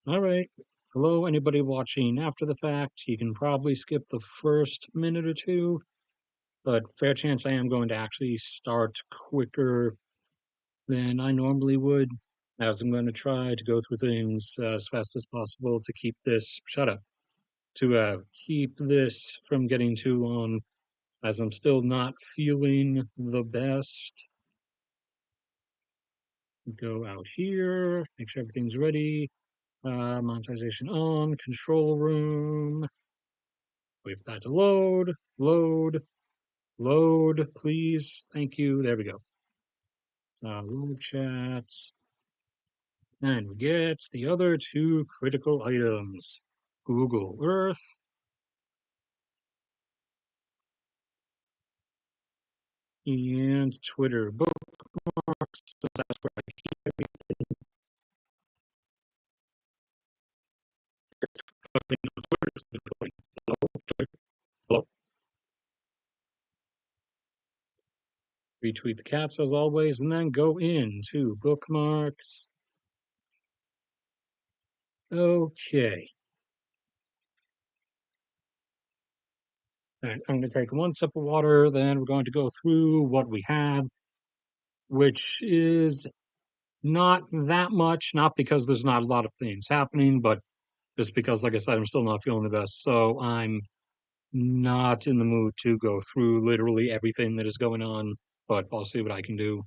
All right. Hello, anybody watching after the fact. You can probably skip the first minute or two, but fair chance I am going to actually start quicker than I normally would, as I'm going to try to go through things as fast as possible to keep this, shut up, to keep this from getting too long, as I'm still not feeling the best. Go out here, make sure everything's ready. Monetization on, control room. Wait for that to load, please. Thank you. There we go. Live chat. And we get the other two critical items. Google Earth and Twitter bookmarks. That's where I keep everything. Hello. Retweet the cats as always, and then go into bookmarks. Okay. All right, I'm going to take one sip of water, then we're going to go through what we have, which is not that much, not because there's not a lot of things happening, but just because, like I said, I'm still not feeling the best. So I'm not in the mood to go through literally everything that is going on, but I'll see what I can do.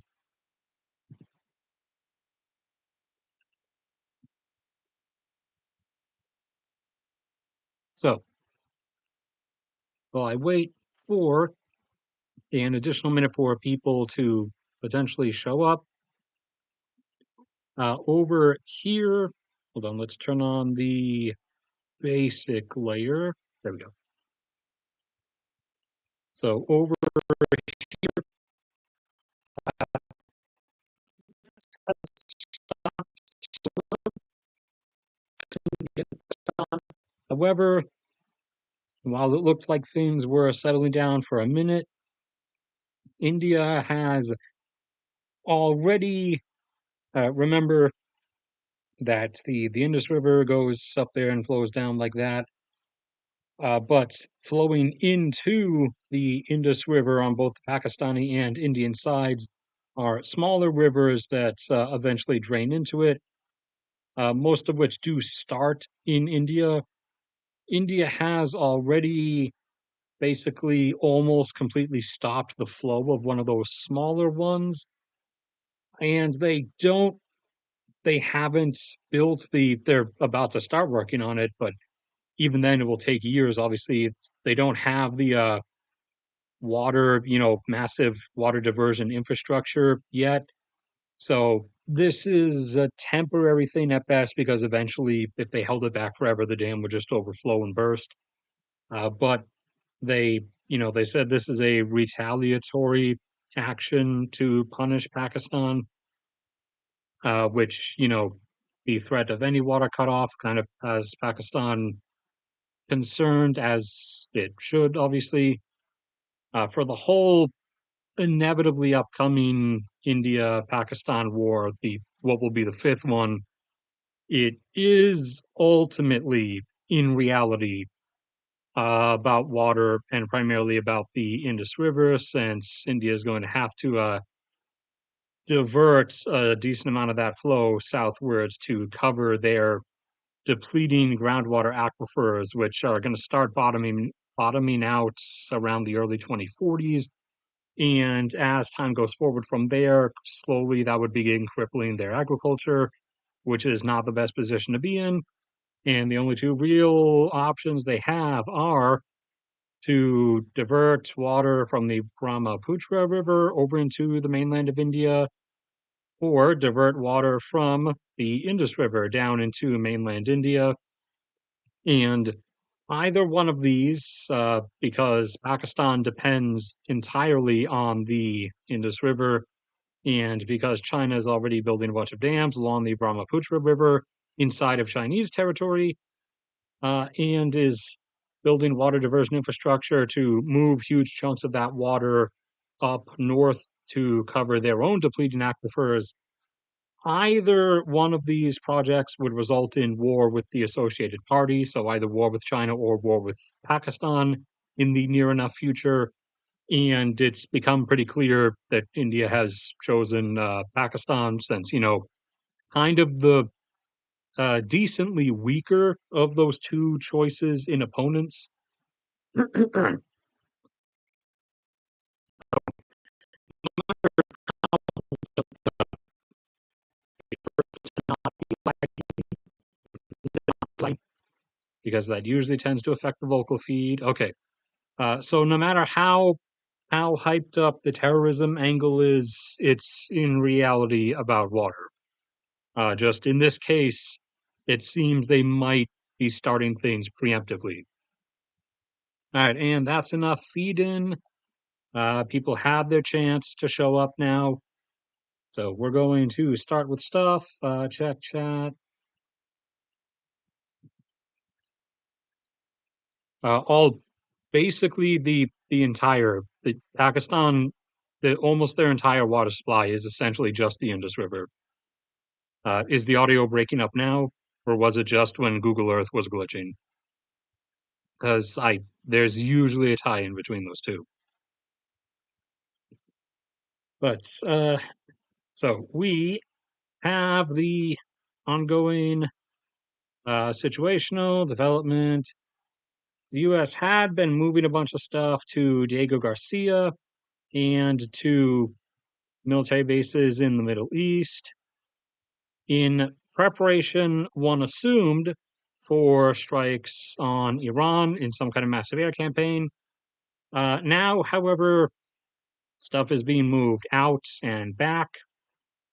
So while I wait for an additional minute for people to potentially show up, over here, hold on, let's turn on the basic layer. There we go. So over here, however, while it looked like things were settling down for a minute, India has already, remember that the Indus River goes up there and flows down like that. But flowing into the Indus River on both the Pakistani and Indian sides are smaller rivers that eventually drain into it, most of which do start in India. India has already basically almost completely stopped the flow of one of those smaller ones, and they haven't built they're about to start working on it, but even then it will take years. Obviously, they don't have the water, massive water diversion infrastructure yet. So this is a temporary thing at best, because eventually, if they held it back forever, the dam would just overflow and burst. But they, they said this is a retaliatory action to punish Pakistan, which, the threat of any water cutoff kind of has Pakistan concerned, as it should, obviously. For the whole inevitably upcoming India Pakistan war, the what will be the fifth one, it is ultimately, in reality, about water, and primarily about the Indus River, since India is going to have to divert a decent amount of that flow southwards to cover their depleting groundwater aquifers, which are going to start bottoming out around the early 2040s. And as time goes forward from there, slowly that would begin crippling their agriculture, which is not the best position to be in. And the only two real options they have are to divert water from the Brahmaputra River over into the mainland of India, or divert water from the Indus River down into mainland India. And either one of these, because Pakistan depends entirely on the Indus River, and because China is already building a bunch of dams along the Brahmaputra River inside of Chinese territory, and is building water diversion infrastructure to move huge chunks of that water up north to cover their own depleting aquifers, either one of these projects would result in war with the associated party, so either war with China or war with Pakistan in the near enough future. And it's become pretty clear that India has chosen Pakistan since, kind of the decently weaker of those two choices in opponents. Because that usually tends to affect the vocal feed. Okay, so no matter how hyped up the terrorism angle is, it's in reality about water. Just in this case, it seems they might be starting things preemptively. All right, and that's enough feed in. People have their chance to show up now. So we're going to start with stuff. Check chat. All basically the Pakistan, almost their entire water supply is essentially just the Indus River. Is the audio breaking up now, or was it just when Google Earth was glitching? Because I there's usually a tie in between those two. But so we have the ongoing situational development. The U.S. had been moving a bunch of stuff to Diego Garcia and to military bases in the Middle East in preparation, one assumed, for strikes on Iran in some kind of massive air campaign. Now, however, stuff is being moved out and back.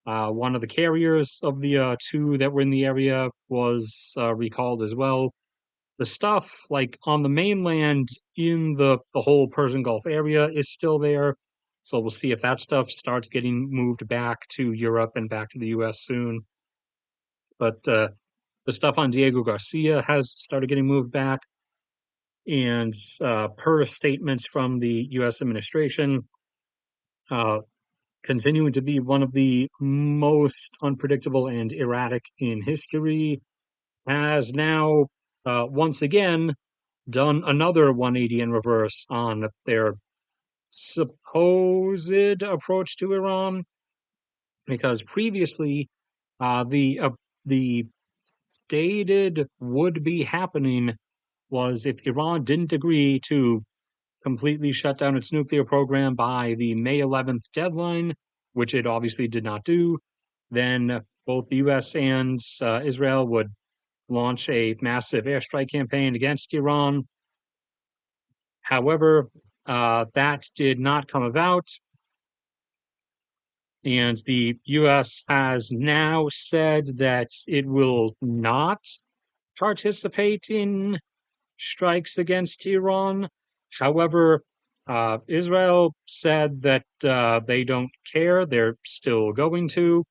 One of the carriers of the two that were in the area was recalled as well. The stuff, like on the mainland in the whole Persian Gulf area, is still there. So we'll see if that stuff starts getting moved back to Europe and back to the US soon. But the stuff on Diego Garcia has started getting moved back. And per statements from the US administration, uh, continuing to be one of the most unpredictable and erratic in history, has now once again done another 180 in reverse on their supposed approach to Iran, because previously the stated would be happening was if Iran didn't agree to completely shut down its nuclear program by the May 11th deadline, which it obviously did not do, then both the US and Israel would launch a massive airstrike campaign against Iran. However, that did not come about. And the US has now said that it will not participate in strikes against Iran. However, Israel said that they don't care. They're still going to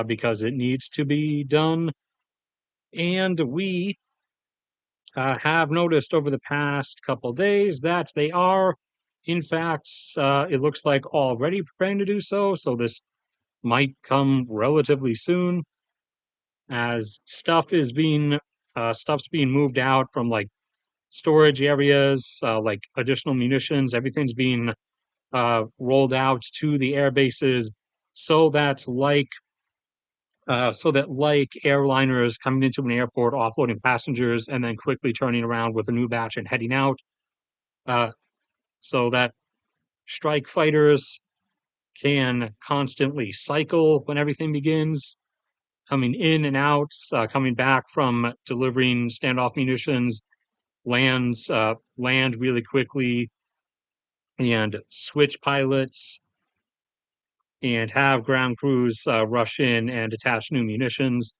because it needs to be done. And we have noticed over the past couple days that they are, in fact, it looks like already preparing to do so. So this might come relatively soon as stuff's being moved out from like storage areas, like additional munitions. Everything's being rolled out to the air bases so that like airliners coming into an airport, offloading passengers, and then quickly turning around with a new batch and heading out, uh, so that strike fighters can constantly cycle when everything begins, coming in and out, coming back from delivering standoff munitions, land really quickly, and switch pilots and have ground crews rush in and attach new munitions.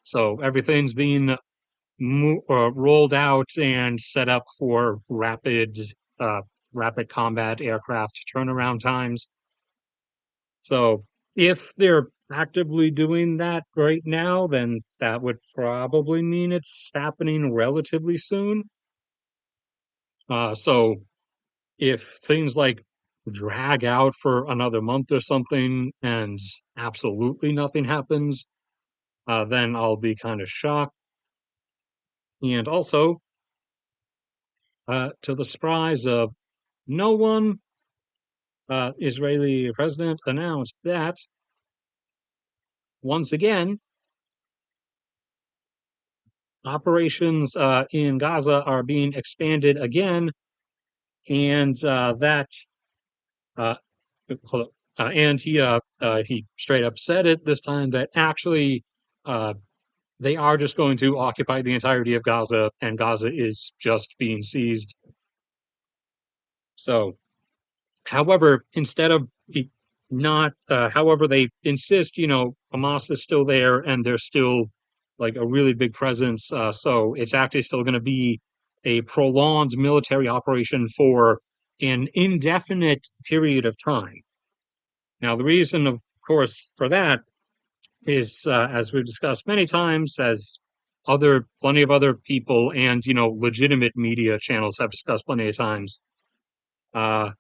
So everything's being rolled out and set up for uh, rapid combat aircraft turnaround times. So if they're actively doing that right now, then that would probably mean it's happening relatively soon. So if things like drag out for another month or something and absolutely nothing happens, then I'll be kind of shocked. And also, to the surprise of no one, Israeli president announced that once again, operations in Gaza are being expanded again, and that uh, and he straight up said it this time that actually uh, they are just going to occupy the entirety of Gaza, and Gaza is just being seized. So, however, instead of not, however, they insist, Hamas is still there and there's still like a really big presence. So it's actually still going to be a prolonged military operation for an indefinite period of time. Now, the reason, of course, for that is, as we've discussed many times, as plenty of other people and, legitimate media channels have discussed plenty of times, uh,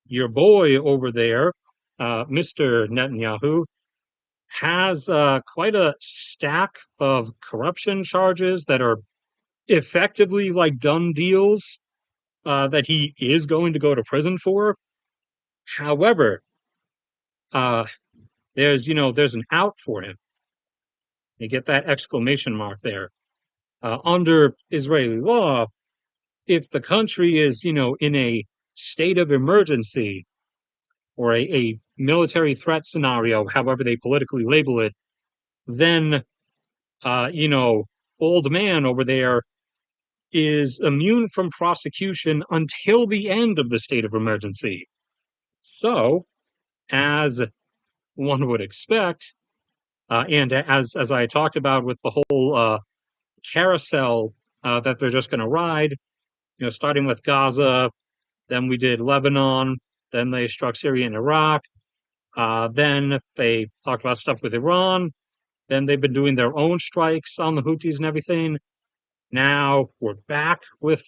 your boy over there, Mr. Netanyahu, has quite a stack of corruption charges that are effectively like done deals that he is going to go to prison for. However, uh, there's an out for him. You get that exclamation mark there. Under Israeli law, if the country is, in a state of emergency or a military threat scenario, however they politically label it, then, uh, you know, old man over there is immune from prosecution until the end of the state of emergency. So, as one would expect, and as I talked about with the whole carousel that they're just going to ride, starting with Gaza, then we did Lebanon, then they struck Syria and Iraq, then they talked about stuff with Iran, then they've been doing their own strikes on the Houthis and everything. Now we're back with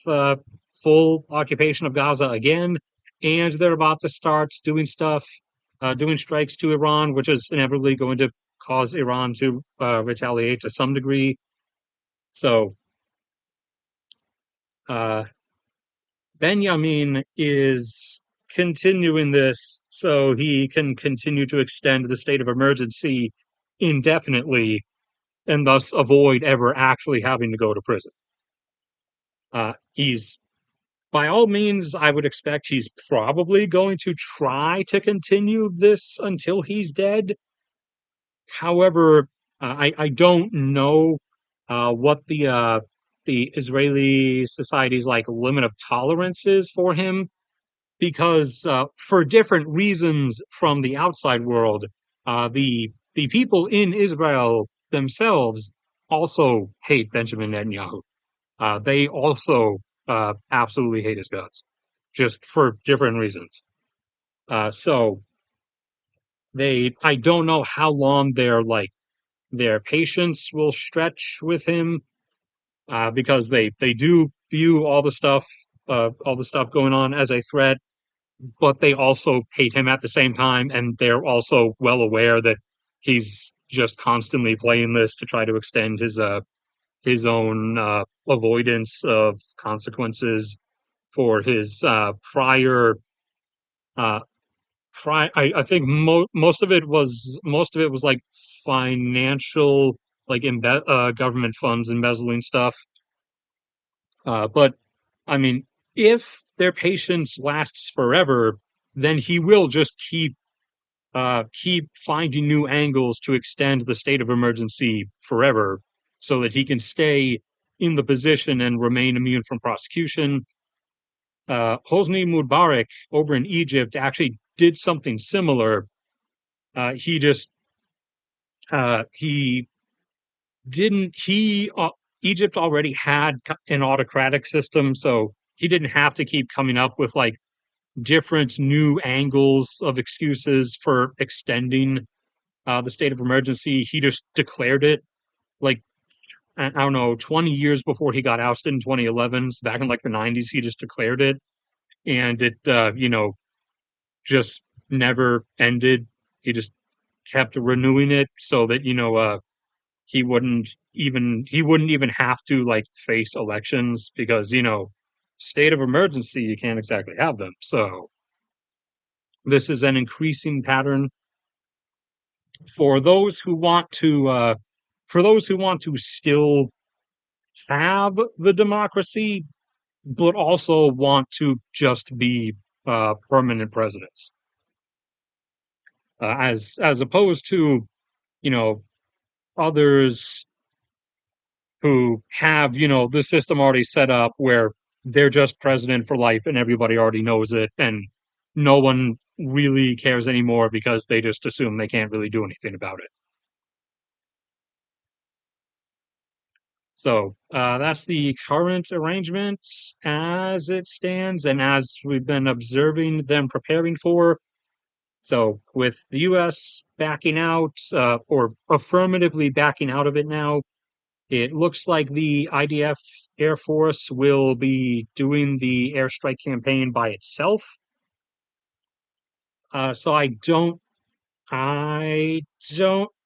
full occupation of Gaza again, and they're about to start doing doing strikes to Iran, which is inevitably going to cause Iran to retaliate to some degree. So, uh, Benjamin is continuing this so he can continue to extend the state of emergency indefinitely and thus avoid ever actually having to go to prison. He's by all means, I would expect he's probably going to try to continue this until he's dead. However, I don't know what the Israeli society's like limit of tolerance is for him, because for different reasons from the outside world, the people in Israel themselves also hate Benjamin Netanyahu. They also absolutely hate his guts, just for different reasons. So I don't know how long their patience will stretch with him, because they do view all the stuff going on as a threat, but they also hate him at the same time, and they're also well aware that he's just constantly playing this to try to extend his own avoidance of consequences for his uh, I think most of it was like financial, like government funds embezzling stuff. But I mean, if their patience lasts forever, then he will just keep finding new angles to extend the state of emergency forever, so that he can stay in the position and remain immune from prosecution. Hosni Mubarak over in Egypt actually did something similar. He just he didn't he Egypt already had an autocratic system, so he didn't have to keep coming up with like different new angles of excuses for extending the state of emergency. He just declared it like, I don't know, 20 years before he got ousted in 2011. So back in like the 90s, he just declared it, and it just never ended. He just kept renewing it so that, he wouldn't even have to like face elections because, state of emergency, you can't exactly have them. So this is an increasing pattern for those who want to still have the democracy, but also want to just be permanent presidents, as opposed to you know others who have the system already set up where they're just president for life and everybody already knows it and no one really cares anymore because they just assume they can't really do anything about it. So that's the current arrangement as it stands and as we've been observing them preparing for. So, with the U.S. backing out or affirmatively backing out of it now, it looks like the IDF Air Force will be doing the airstrike campaign by itself. So I don't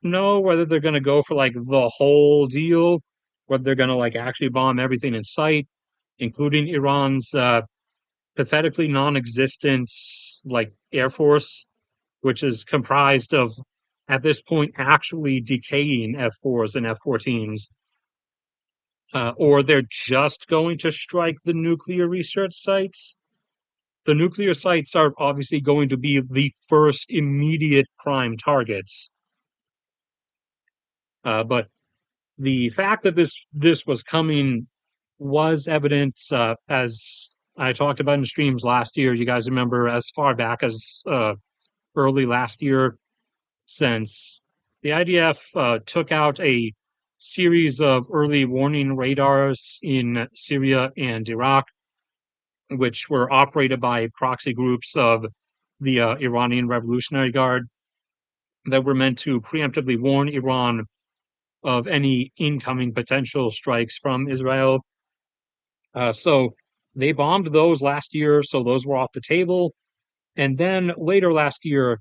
know whether they're going to go for like the whole deal, whether they're going to like actually bomb everything in sight, including Iran's pathetically non-existent like Air Force, which is comprised of, at this point, actually decaying F4s and F-14s, or they're just going to strike the nuclear research sites. The nuclear sites are obviously going to be the first immediate prime targets. But the fact that this was coming was evident, as I talked about in streams last year. You guys remember as far back as early last year, since the IDF took out a series of early warning radars in Syria and Iraq, which were operated by proxy groups of the Iranian Revolutionary Guard that were meant to preemptively warn Iran of any incoming potential strikes from Israel. So they bombed those last year, so those were off the table. And then later last year,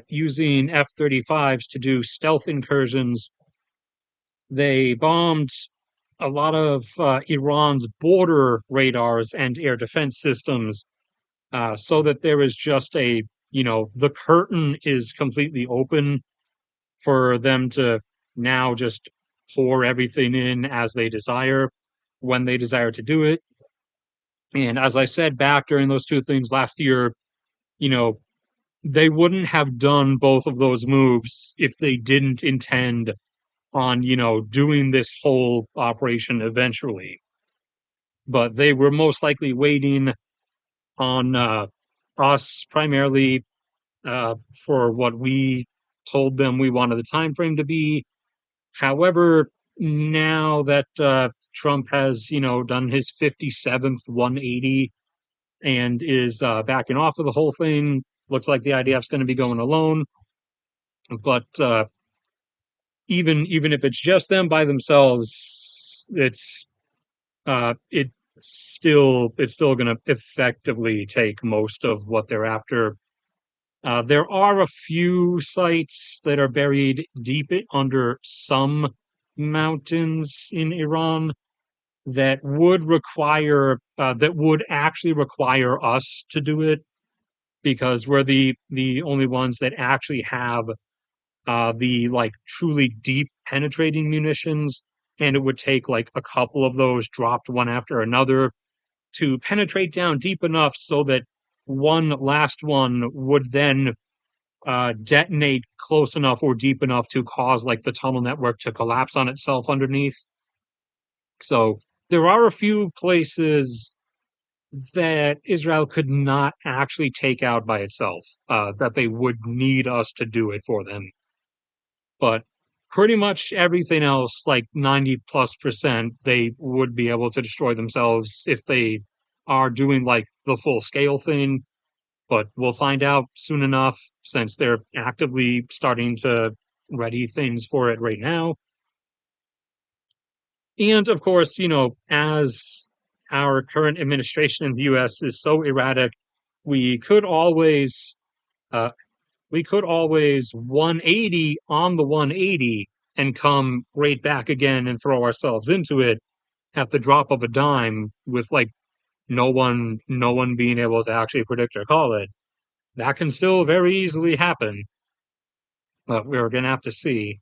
using F-35s to do stealth incursions, they bombed a lot of Iran's border radars and air defense systems, so that there is just the curtain is completely open for them to now just pour everything in as they desire, when they desire to do it. And as I said back during those two things last year, you know, they wouldn't have done both of those moves if they didn't intend on, doing this whole operation eventually. But they were most likely waiting on us primarily for what we told them we wanted the time frame to be. However, now that Trump has, done his 57th 180 and is backing off of the whole thing, looks like the IDF's going to be going alone. But even if it's just them by themselves, it's still going to effectively take most of what they're after. There are a few sites that are buried deep under some mountains in Iran that would actually require us to do it, because we're the only ones that actually have the like truly deep penetrating munitions, and it would take like a couple of those dropped one after another to penetrate down deep enough so that one last one would then detonate close enough or deep enough to cause like the tunnel network to collapse on itself underneath. So there are a few places that Israel could not actually take out by itself, that they would need us to do it for them. But pretty much everything else, like 90+%, they would be able to destroy themselves if they are doing like the full scale thing. But we'll find out soon enough, since they're actively starting to ready things for it right now. And of course, as our current administration in the US is so erratic, we could always uh, we could always 180 on the 180 and come right back again and throw ourselves into it at the drop of a dime with like no one being able to actually predict or call it. That can still very easily happen, but we're gonna have to see.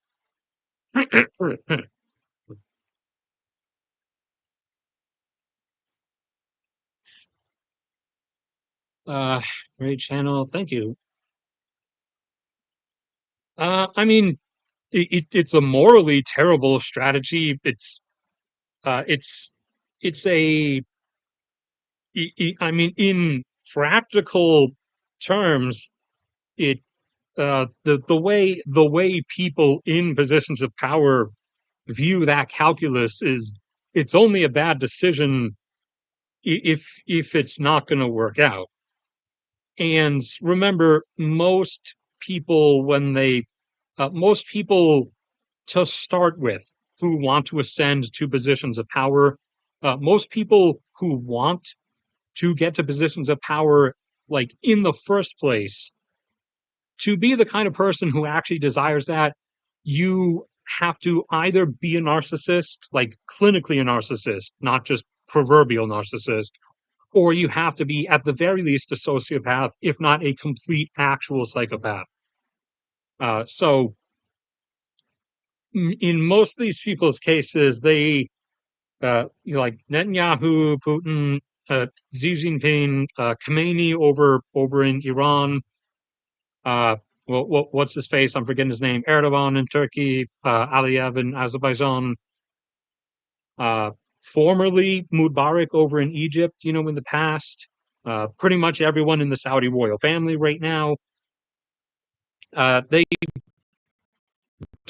uh great channel, thank you. I mean, it's a morally terrible strategy. Uh it's it's a I mean, in practical terms, it the way people in positions of power view that calculus is it's only a bad decision if it's not going to work out. And remember, most people to start with who want to ascend to positions of power, most people who want to get to positions of power, like in the first place, to be the kind of person who actually desires that, you have to either be a narcissist, like clinically a narcissist, not just proverbial narcissist, or you have to be, at the very least, a sociopath, if not a complete actual psychopath. So, in most of these people's cases, like Netanyahu, Putin, Xi Jinping, Khomeini over in Iran, uh, what's his face? I'm forgetting his name. Erdogan in Turkey, Aliyev in Azerbaijan, uh, formerly Mubarak over in Egypt, in the past. Pretty much everyone in the Saudi royal family right now. They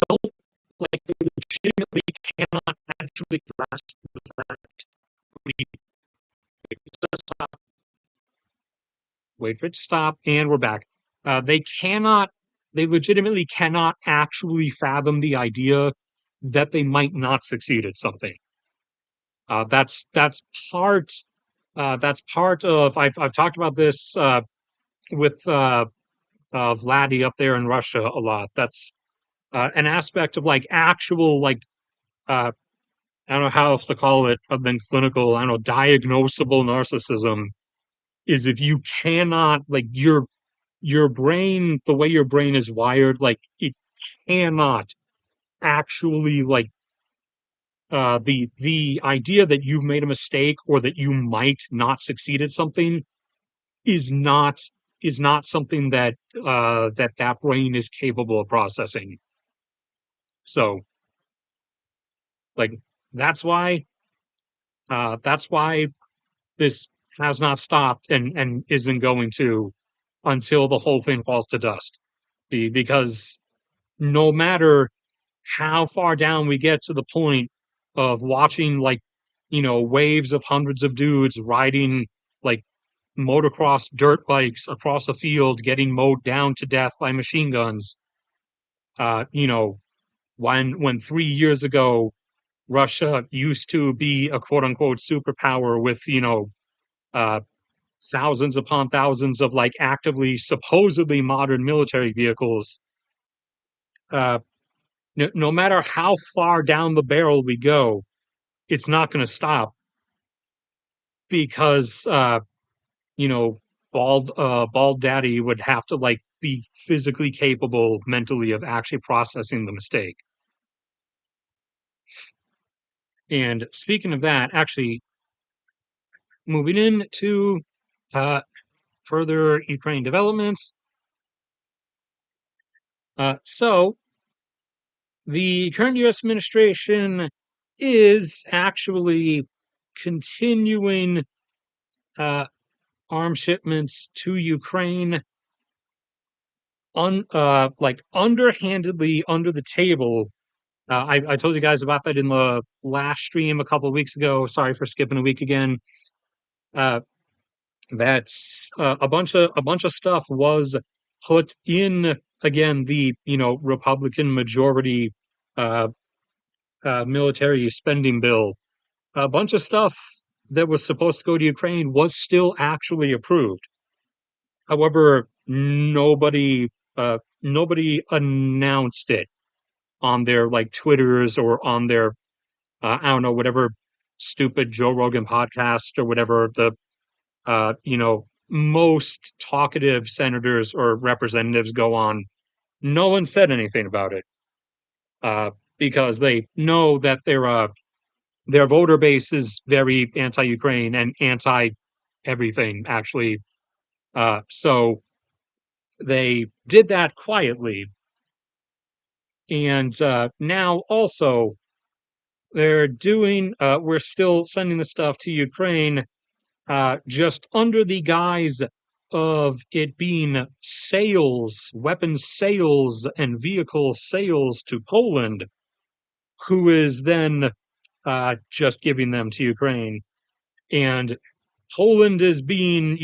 don't like they legitimately cannot actually grasp the fact. Wait for it to stop, and we're back. They cannot, they legitimately cannot actually fathom the idea that they might not succeed at something. That's part. That's part of. I've talked about this with Vladdy up there in Russia a lot. That's an aspect of like actual like I don't know how else to call it other than clinical. I don't know, diagnosable narcissism is if you cannot like your brain, the way your brain is wired, like it cannot actually like the idea that you've made a mistake or that you might not succeed at something is not is not something that brain is capable of processing. So like that's why that's why this has not stopped and isn't going to until the whole thing falls to dust. Because no matter how far down we get to the point of watching like waves of hundreds of dudes riding like motocross dirt bikes across a field getting mowed down to death by machine guns, uh you know when 3 years ago Russia used to be a quote unquote superpower with uh thousands upon thousands of like actively supposedly modern military vehicles. uh no matter how far down the barrel we go, it's not going to stop because you know bald daddy would have to like be physically capable mentally of actually processing the mistake. And speaking of that, actually moving into uh further Ukraine developments, so the current US administration is actually continuing uh arms shipments to Ukraine like underhandedly under the table. I told you guys about that in the last stream a couple of weeks ago. Sorry for skipping a week again. Uh, that's a bunch of stuff was put in again the Republican majority uh, military spending bill. A bunch of stuff that was supposed to go to Ukraine was still actually approved. However, nobody announced it on their like Twitters or on their I don't know, whatever stupid Joe Rogan podcast or whatever the most talkative senators or representatives go on. No one said anything about it uh, because they know that their voter base is very anti-Ukraine and anti everything actually. So they did that quietly, and now also they're doing. We're still sending the stuff to Ukraine, just under the guise of it being sales, weapons sales, and vehicle sales to Poland, who is then just giving them to Ukraine. And Poland is being,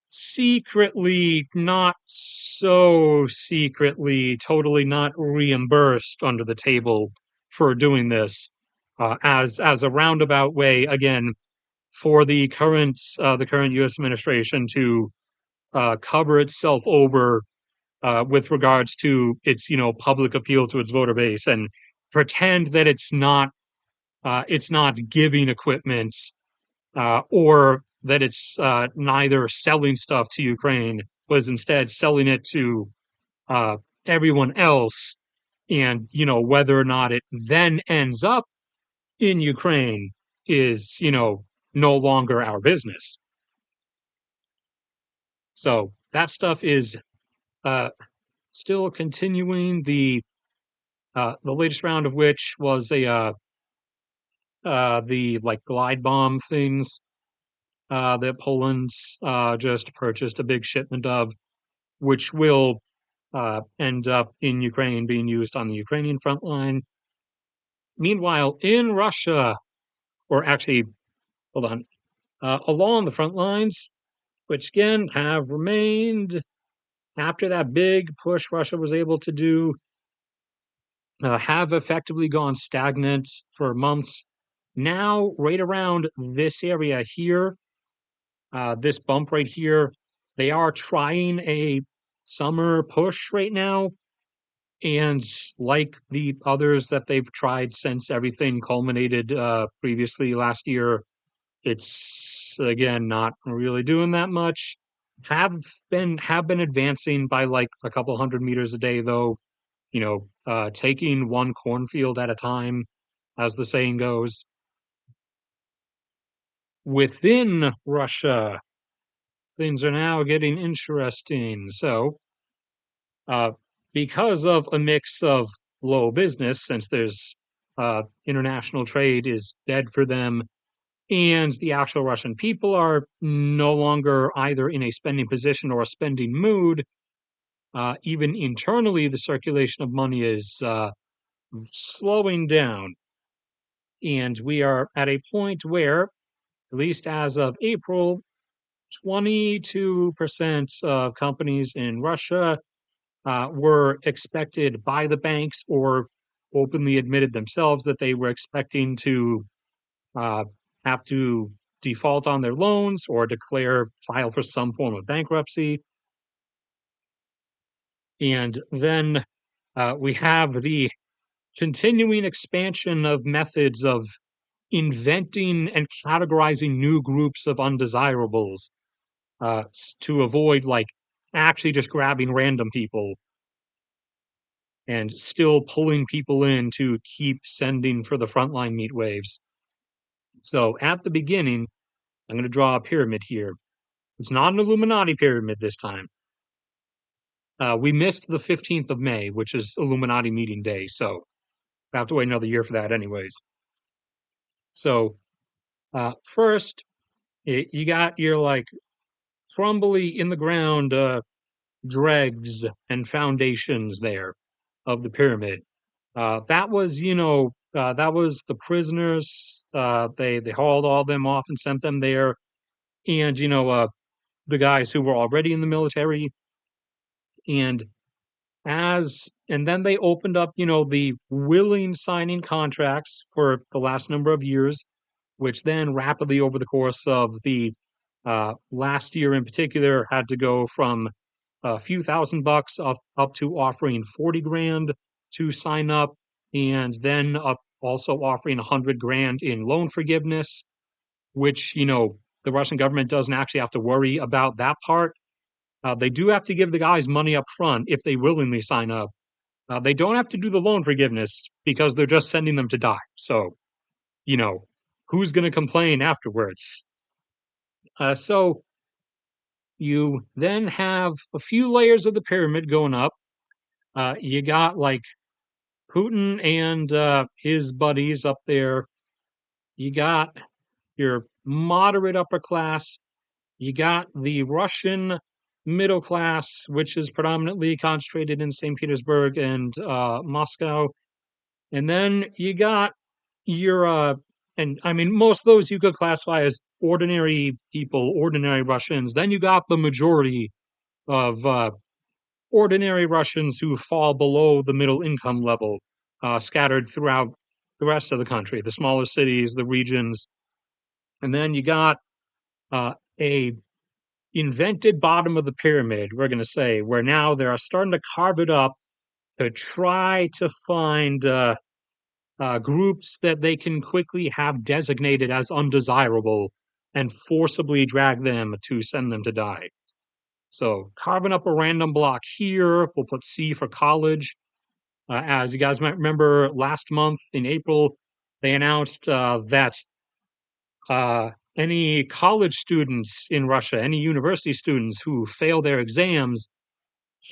secretly, not so secretly, totally not reimbursed under the table for doing this, as a roundabout way again for the current U.S. administration to cover itself over with regards to its public appeal to its voter base and pretend that it's not giving equipment or that it's neither selling stuff to Ukraine, was instead selling it to uh, everyone else. And, whether or not it then ends up in Ukraine is, no longer our business. So that stuff is uh, still continuing. The latest round of which was the like glide bomb things that Poland just purchased a big shipment of, which will end up in Ukraine being used on the Ukrainian front line. Meanwhile, in Russia, or actually, hold on, along the front lines, which again have remained after that big push Russia was able to do, have effectively gone stagnant for months. Now, right around this area here, this bump right here, they are trying a summer push right now. And like the others that they've tried since everything culminated previously last year, it's again not really doing that much. Have been advancing by like a couple hundred meters a day though, taking one cornfield at a time, as the saying goes. Within Russia, things are now getting interesting. So, uh, because of a mix of low business, since there's international trade is dead for them, and the actual Russian people are no longer either in a spending position or a spending mood, even internally, the circulation of money is slowing down. And we are at a point where, at least as of April, 22% of companies in Russia were expected by the banks or openly admitted themselves that they were expecting to uh, have to default on their loans or file for some form of bankruptcy. And then we have the continuing expansion of methods of inventing and categorizing new groups of undesirables to avoid like actually just grabbing random people and still pulling people in to keep sending for the frontline meat waves. So at the beginning, I'm going to draw a pyramid here. It's not an Illuminati pyramid this time. We missed the 15th of May, which is Illuminati meeting day, so I have to wait another year for that, anyways. So first, you got your like crumbly in the ground dregs and foundations there of the pyramid. That was the prisoners. They hauled all them off and sent them there, and the guys who were already in the military, and and then they opened up, the willing signing contracts for the last number of years, which then rapidly over the course of the last year in particular had to go from a few $1,000 up to offering 40 grand to sign up, and then up also offering 100 grand in loan forgiveness, which, the Russian government doesn't actually have to worry about that part. They do have to give the guys money up front if they willingly sign up. They don't have to do the loan forgiveness because they're just sending them to die. So, you know, who's going to complain afterwards? So you then have a few layers of the pyramid going up. You got like Putin and his buddies up there. You got your moderate upper class. You got the Russian middle class, which is predominantly concentrated in St. Petersburg and Moscow. And then you got your, and I mean, most of those you could classify as ordinary people, ordinary Russians. Then you got the majority of ordinary Russians who fall below the middle income level, scattered throughout the rest of the country, the smaller cities, the regions. And then you got a invented bottom of the pyramid, we're going to say, where now they are starting to carve it up to try to find groups that they can quickly have designated as undesirable and forcibly drag them to send them to die. So, carving up a random block here, we'll put C for college. As you guys might remember, last month in April, they announced that any college students in Russia, any university students who fail their exams,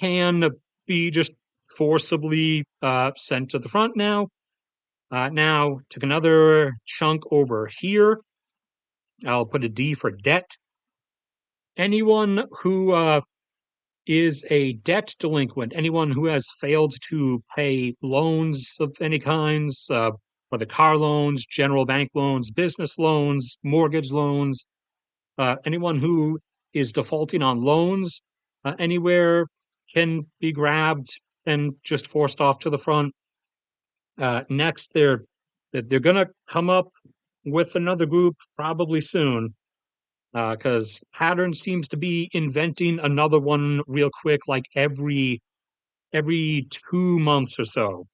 can be just forcibly sent to the front now. Now, took another chunk over here. I'll put a D for debt. Anyone who is a debt delinquent, anyone who has failed to pay loans of any kinds, whether car loans, general bank loans, business loans, mortgage loans, anyone who is defaulting on loans anywhere can be grabbed and just forced off to the front. Next, they're gonna come up with another group probably soon, because Pattern seems to be inventing another one real quick, like every 2 months or so.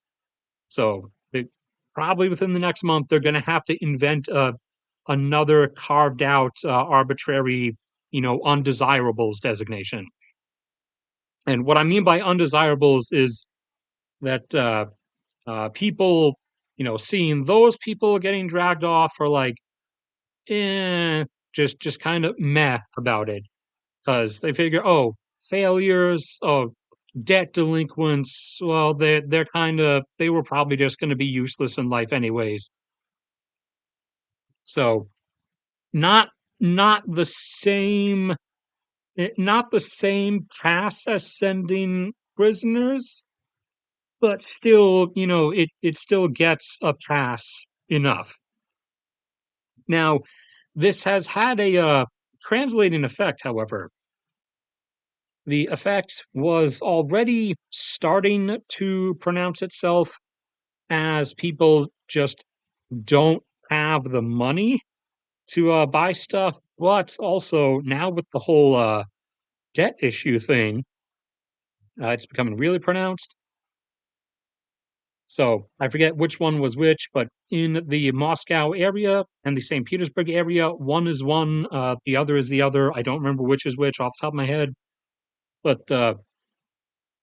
So probably within the next month, they're gonna have to invent another carved out arbitrary, undesirables designation. And what I mean by undesirables is that people, seeing those people getting dragged off are like, just kind of meh about it because they figure, oh, failures, oh, debt delinquents, well, they were probably just going to be useless in life anyways. So not not the same not the same pass as sending prisoners, but still, it still gets a pass enough. Now, this has had a translating effect, however. The effect was already starting to pronounce itself as people just don't have the money to buy stuff, but also now with the whole debt issue thing, it's becoming really pronounced. So I forget which one was which, but in the Moscow area and the St. Petersburg area, one is one, the other is the other. I don't remember which is which off the top of my head, but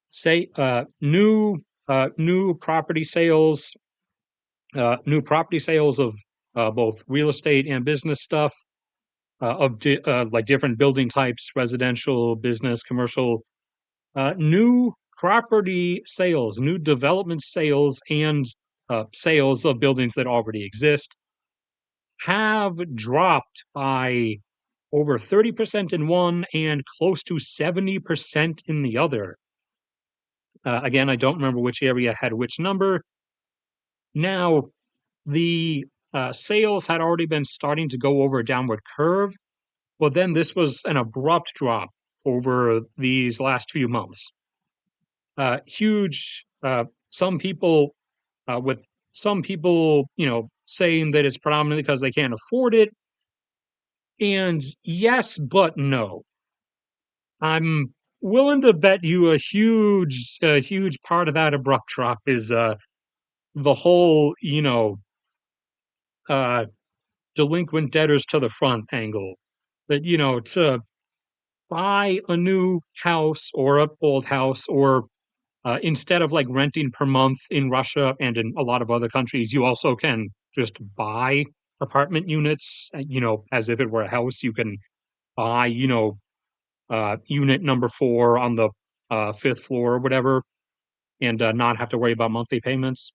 say new property sales of both real estate and business stuff like different building types, residential, business, commercial, new property sales, new development sales, and sales of buildings that already exist have dropped by over 30% in one and close to 70% in the other. Again, I don't remember which area had which number. Now, the sales had already been starting to go over a downward curve, but then this was an abrupt drop over these last few months. Huge. Some people, with some people, saying that it's predominantly because they can't afford it. And yes, but no. I'm willing to bet you a huge part of that abrupt drop is the whole, uh, delinquent debtors to the front angle. That, to buy a new house or a old house, or instead of like renting per month in Russia and in a lot of other countries, you also can just buy apartment units, as if it were a house. You can buy, unit number 4 on the fifth floor or whatever, and not have to worry about monthly payments.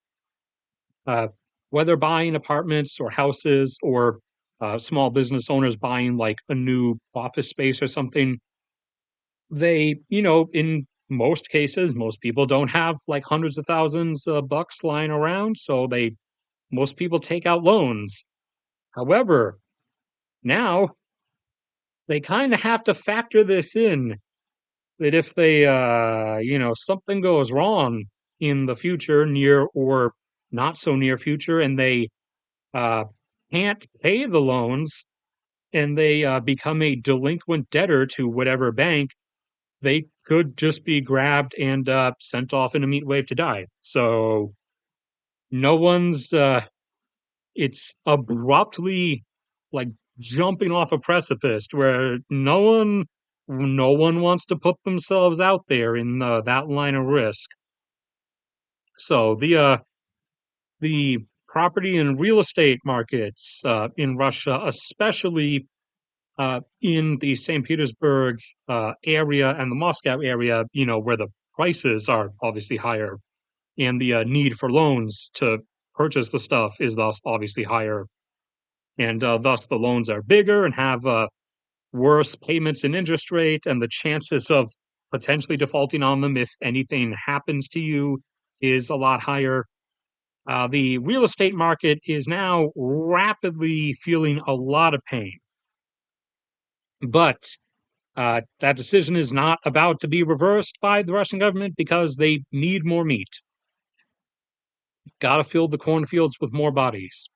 Uh, whether buying apartments or houses, or small business owners buying like a new office space or something, in most cases, most people don't have like hundreds of thousands of bucks lying around, so most people take out loans. However, now they kind of have to factor this in, that if something goes wrong in the future, near or not so near future, and they uh, can't pay the loans, and they become a delinquent debtor to whatever bank, they could just be grabbed and sent off in a meat wave to die. So no one's, it's abruptly like jumping off a precipice where no one wants to put themselves out there in that line of risk. So the property and real estate markets in Russia, especially in the St. Petersburg area and the Moscow area, where the prices are obviously higher, and the need for loans to purchase the stuff is thus obviously higher, and thus the loans are bigger and have worse payments and interest rate, and the chances of potentially defaulting on them if anything happens to you is a lot higher. The real estate market is now rapidly feeling a lot of pain, but that decision is not about to be reversed by the Russian government because they need more meat. Got to fill the cornfields with more bodies.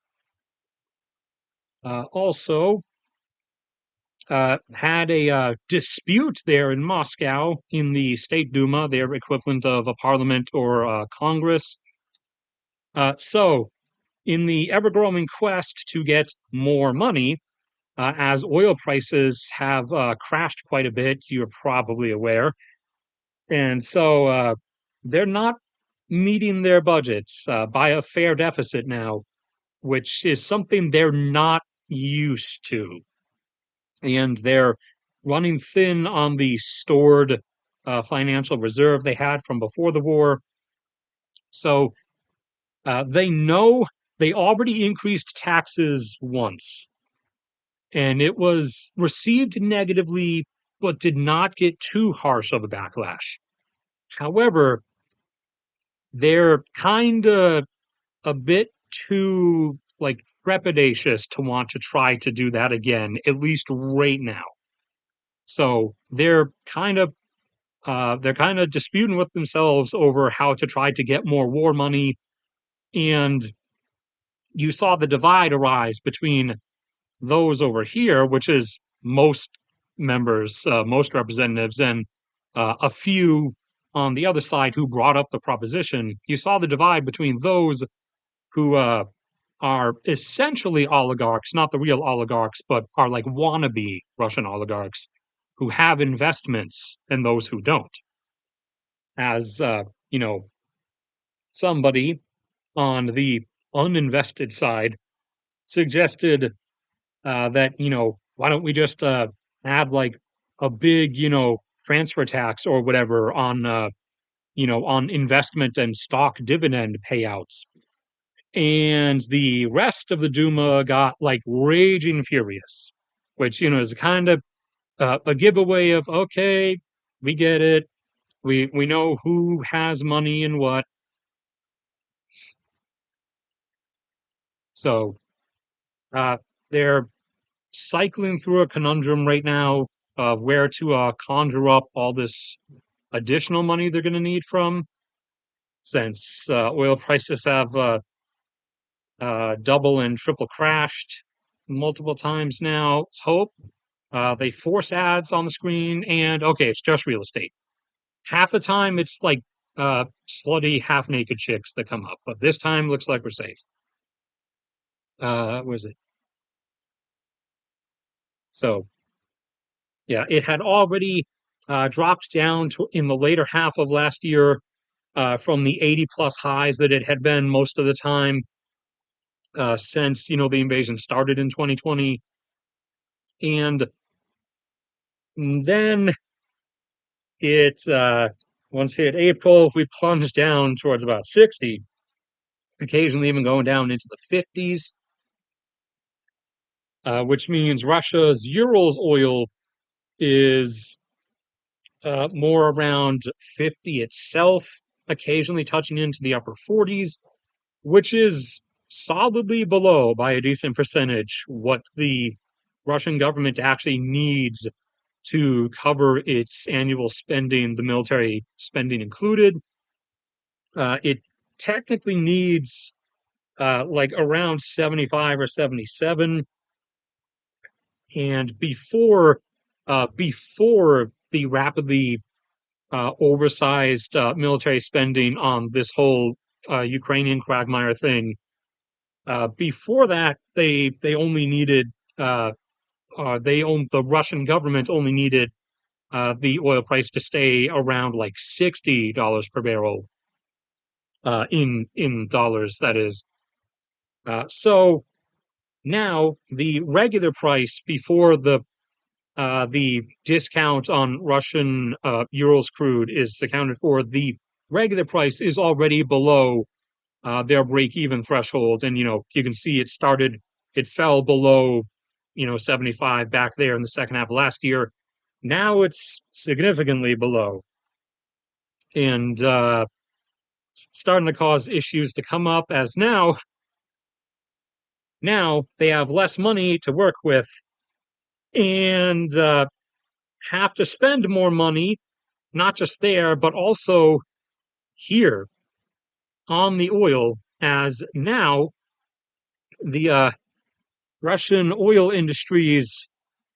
Also, had a dispute there in Moscow in the State Duma, their equivalent of a parliament or a Congress. So, in the ever growing quest to get more money, as oil prices have crashed quite a bit, you're probably aware. And so they're not meeting their budgets by a fair deficit now, which is something they're not used to. And they're running thin on the stored financial reserve they had from before the war. So they know they already increased taxes once, and it was received negatively, but did not get too harsh of a backlash. However, they're kind of a bit too like trepidatious to want to try to do that again, at least right now. So they're kind of disputing with themselves over how to try to get more war money, and you saw the divide arise between those over here, which is most members, most representatives, and a few on the other side who brought up the proposition. You saw the divide between those who are essentially oligarchs, not the real oligarchs, but are like wannabe Russian oligarchs who have investments, and those who don't. As somebody on the uninvested side suggested that why don't we just add like a big transfer tax or whatever on investment and stock dividend payouts. And the rest of the Duma got like raging furious, which is kind of a giveaway of, okay, we get it, we know who has money and what. So uh, they're cycling through a conundrum right now of where to conjure up all this additional money they're going to need from, since oil prices have double and triple crashed. multiple times now. Let's hope. They force ads on the screen, and okay, it's just real estate. Half the time, it's like slutty, half naked chicks that come up, but this time looks like we're safe. What is it? So, yeah, it had already dropped down to in the later half of last year from the 80 plus highs that it had been most of the time since the invasion started in 2020, and then it once hit April, we plunged down towards about 60, occasionally even going down into the 50s, which means Russia's Urals oil is more around 50 itself, occasionally touching into the upper 40s, which is solidly below by a decent percentage what the Russian government actually needs to cover its annual spending, the military spending included. It technically needs like around 75 or 77. And before the rapidly oversized military spending on this whole Ukrainian quagmire thing, before that they only needed the Russian government only needed the oil price to stay around like $60 per barrel in dollars, that is. So now the regular price before the discount on Russian Urals crude is accounted for. The regular price is already below their break-even threshold, and you can see it fell below 75 back there in the second half of last year. Now it's significantly below, and starting to cause issues to come up as now they have less money to work with and have to spend more money, not just there, but also here on the oil, as now the Russian oil industries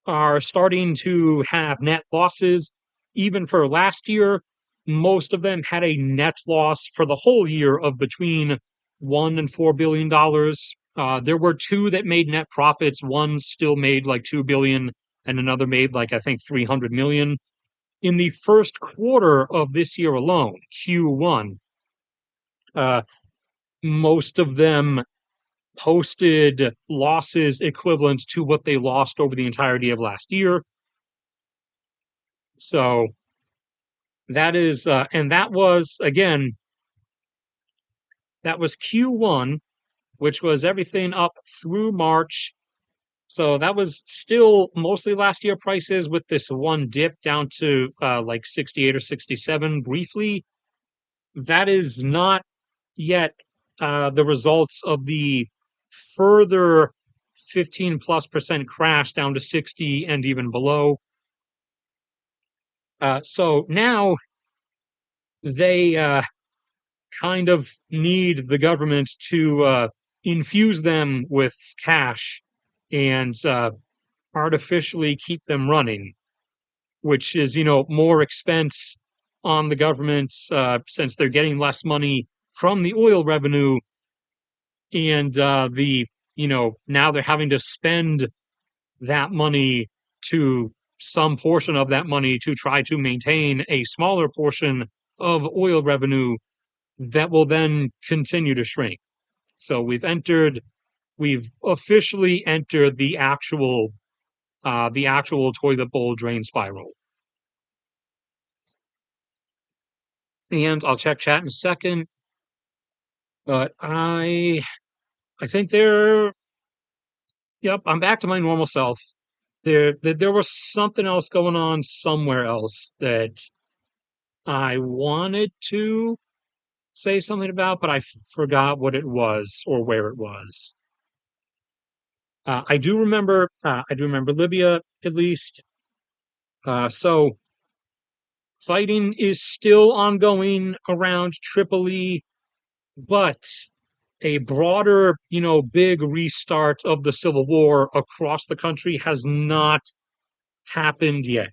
are starting to have net losses. Even for last year, most of them had a net loss for the whole year of between $1 and $4 billion. There were two that made net profits. One still made like 2 billion, and another made like I think 300 million. In the first quarter of this year alone, Q1, uh, most of them posted losses equivalent to what they lost over the entirety of last year. So that is, and that was, again, that was Q1, which was everything up through March. So that was still mostly last year prices with this one dip down to like 68 or 67 briefly. That is not yet the results of the further 15+% crash down to 60 and even below. So now they kind of need the government to infuse them with cash and artificially keep them running, which is, more expense on the government since they're getting less money from the oil revenue. And now they're having to spend that money to some portion of that money to try to maintain a smaller portion of oil revenue that will then continue to shrink. So we've officially entered the actual toilet bowl drain spiral. And I'll check chat in a second, but I think yep, I'm back to my normal self. There was something else going on somewhere else that I wanted to say something about, but I forgot what it was or where it was. I do remember. I do remember Libya at least. So fighting is still ongoing around Tripoli, but a broader, big restart of the civil war across the country has not happened yet.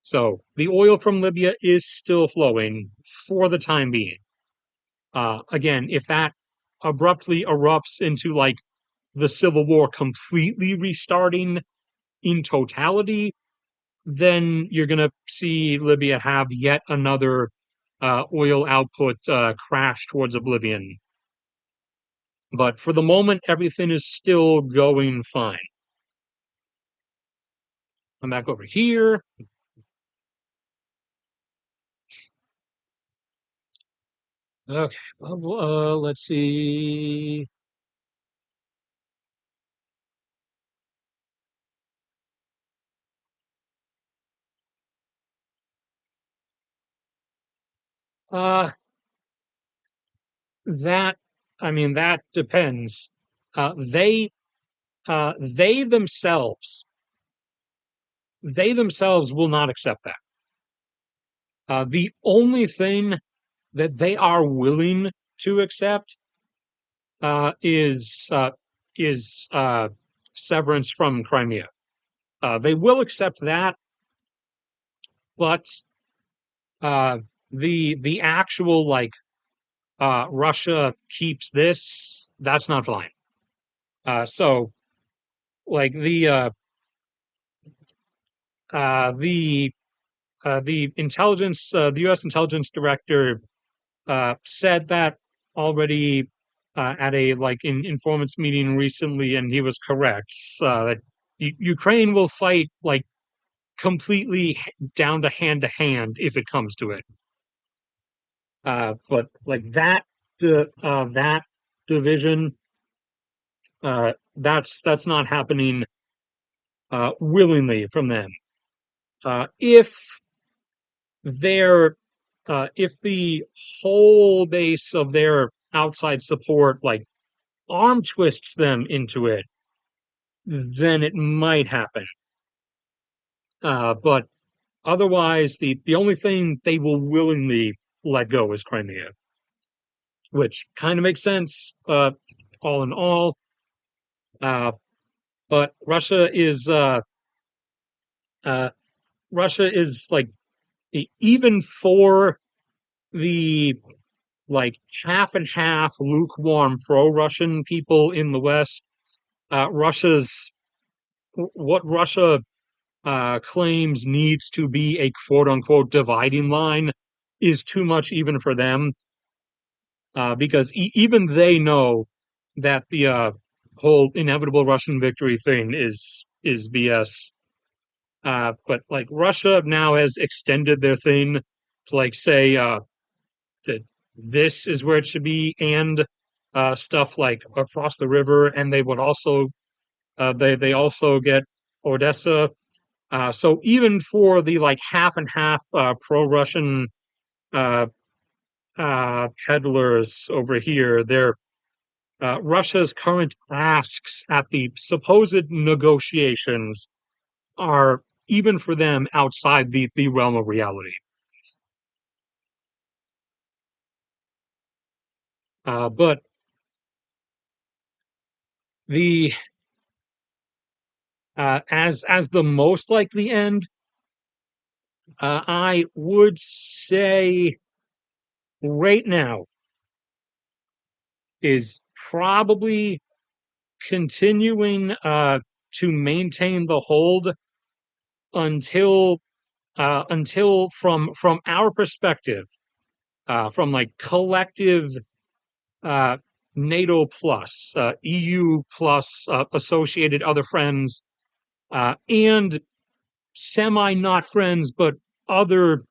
So the oil from Libya is still flowing for the time being. Again, if that abruptly erupts into like the civil war completely restarting in totality, then you're going to see Libya have yet another oil output crash towards oblivion. But for the moment, everything is still going fine. I'm back over here. Okay, let's see. Uh, that, I mean, that depends. Uh, they, they themselves, they themselves will not accept that. The only thing that they are willing to accept uh, is uh, is severance from Crimea. They will accept that, but uh, the actual like Russia keeps this, that's not fine. So like uh, the the intelligence, the U.S. intelligence director said that already at a like in informants meeting recently, and he was correct that Ukraine will fight like completely down to hand if it comes to it. But like that division, that's not happening willingly from them. If they're if the whole base of their outside support like arm twists them into it, then it might happen. But otherwise, the only thing they will willingly let go is Crimea, which kind of makes sense, all in all. Uh, but uh, Russia is like even for the like half and half lukewarm pro-Russian people in the West, Russia's what Russia claims needs to be a quote unquote dividing line is too much even for them, because even they know that the whole inevitable Russian victory thing is BS. But like Russia now has extended their thing to like say that this is where it should be, and stuff like across the river, and they would also they also get Odessa. So even for the like half and half pro-Russian uh, peddlers over here, they're Russia's current asks at the supposed negotiations are even for them outside the realm of reality. But the as the most likely end, I would say right now is probably continuing to maintain the hold until from our perspective, from like collective uh, NATO plus, EU plus, associated other friends, and semi not friends, but other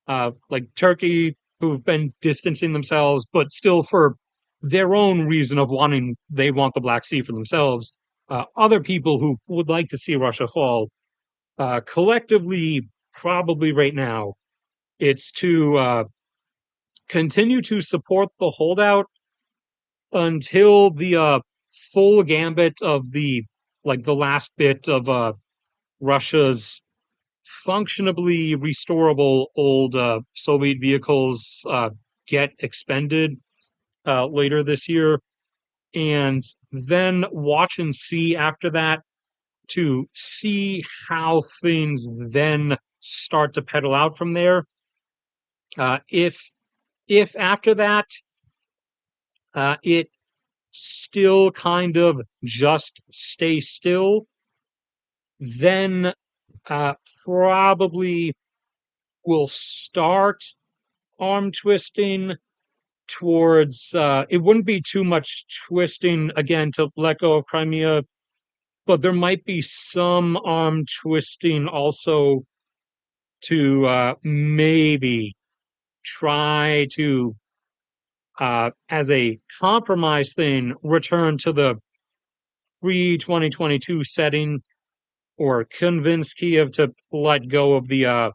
like Turkey who've been distancing themselves, but still for their own reason of wanting they want the Black Sea for themselves. Other people who would like to see Russia fall, collectively, probably right now, it's to continue to support the holdout until the full gambit of the like the last bit of Russia's functionably restorable old Soviet vehicles get expended later this year. and then watch and see after that to see how things then start to pedal out from there. If after that it still kind of just stay still, then uh, probably will start arm twisting towards. It wouldn't be too much twisting again to let go of Crimea, but there might be some arm twisting also to maybe try to, as a compromise thing, return to the pre 2022 setting or convince Kiev to let go of the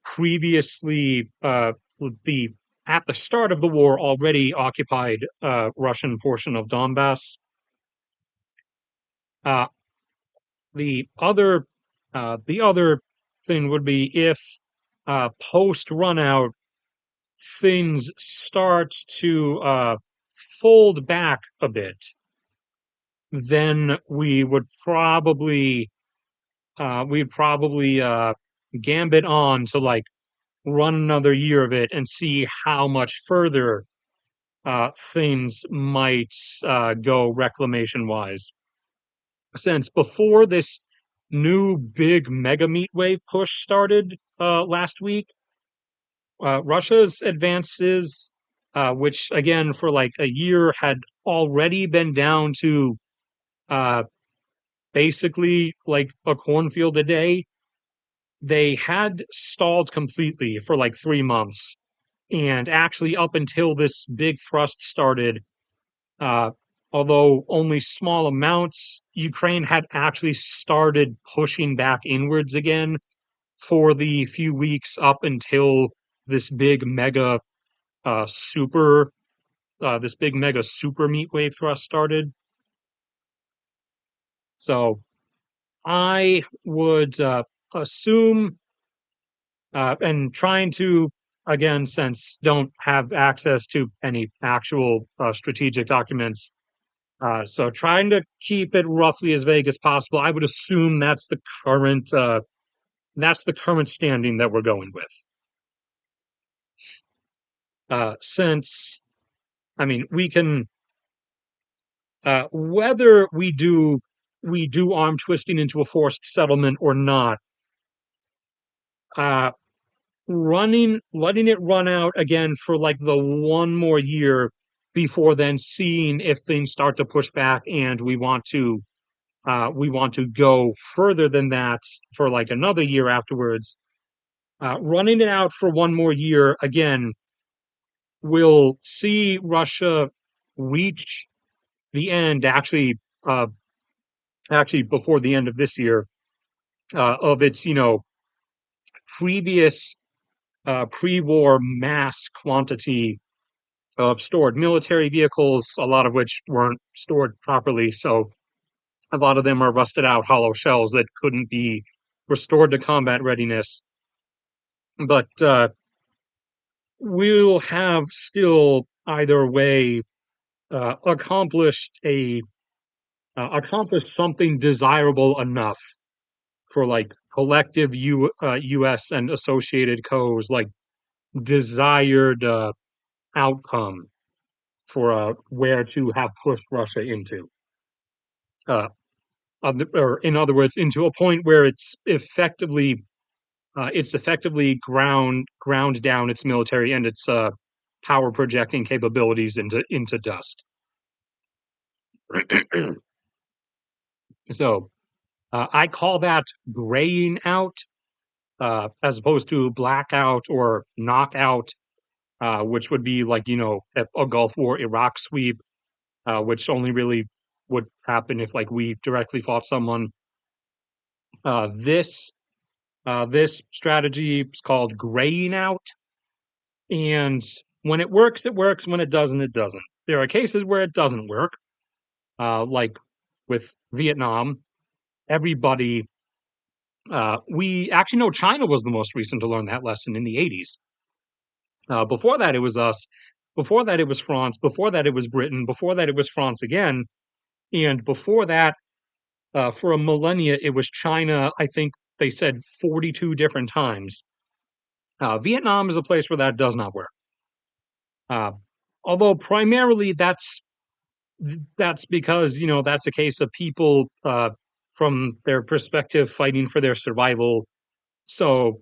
previously the at the start of the war already occupied Russian portion of Donbass. Uh, the other thing would be if post run out things start to fold back a bit, then we'd probably gambit on to like run another year of it and see how much further things might go reclamation wise. Since before this new big mega meat wave push started last week, Russia's advances, which again for like a year had already been down to uh, basically like a cornfield a day, they had stalled completely for like 3 months. And actually, up until this big thrust started, uh, although only small amounts, Ukraine had actually started pushing back inwards again for the few weeks up until this big mega super this big mega super meat wave thrust started. So I would assume, and trying to, again, since don't have access to any actual strategic documents, so trying to keep it roughly as vague as possible. I would assume that's the current standing that we're going with. Since I mean, we can whether we do arm twisting into a forced settlement or not. Uh, letting it run out again for like the one more year before then seeing if things start to push back and we want to go further than that for like another year afterwards. Running it out for one more year again will see Russia reach the end actually before the end of this year of its previous pre-war mass quantity of stored military vehicles, a lot of which weren't stored properly. So a lot of them are rusted out hollow shells that couldn't be restored to combat readiness. But we'll have still either way accomplished something desirable enough for like collective U.S. and associated co's like desired outcome for where to have pushed Russia into. Uh, or in other words, into a point where it's effectively ground down its military and its power projecting capabilities into dust. So I call that graying out as opposed to blackout or knockout, which would be like a Gulf War Iraq sweep, which only really would happen if like we directly fought someone. Uh, this this strategy is called graying out, and when it works, it works. When it doesn't, it doesn't. There are cases where it doesn't work, like with Vietnam. Everybody, we actually know China was the most recent to learn that lesson in the 80s. Before that, it was us, Before that, it was France. Before that, it was Britain. Before that, it was France again. And before that, for a millennia, it was China. I think they said 42 different times. Vietnam is a place where that does not work. Uh, Although primarily that's because that's a case of people from their perspective fighting for their survival. So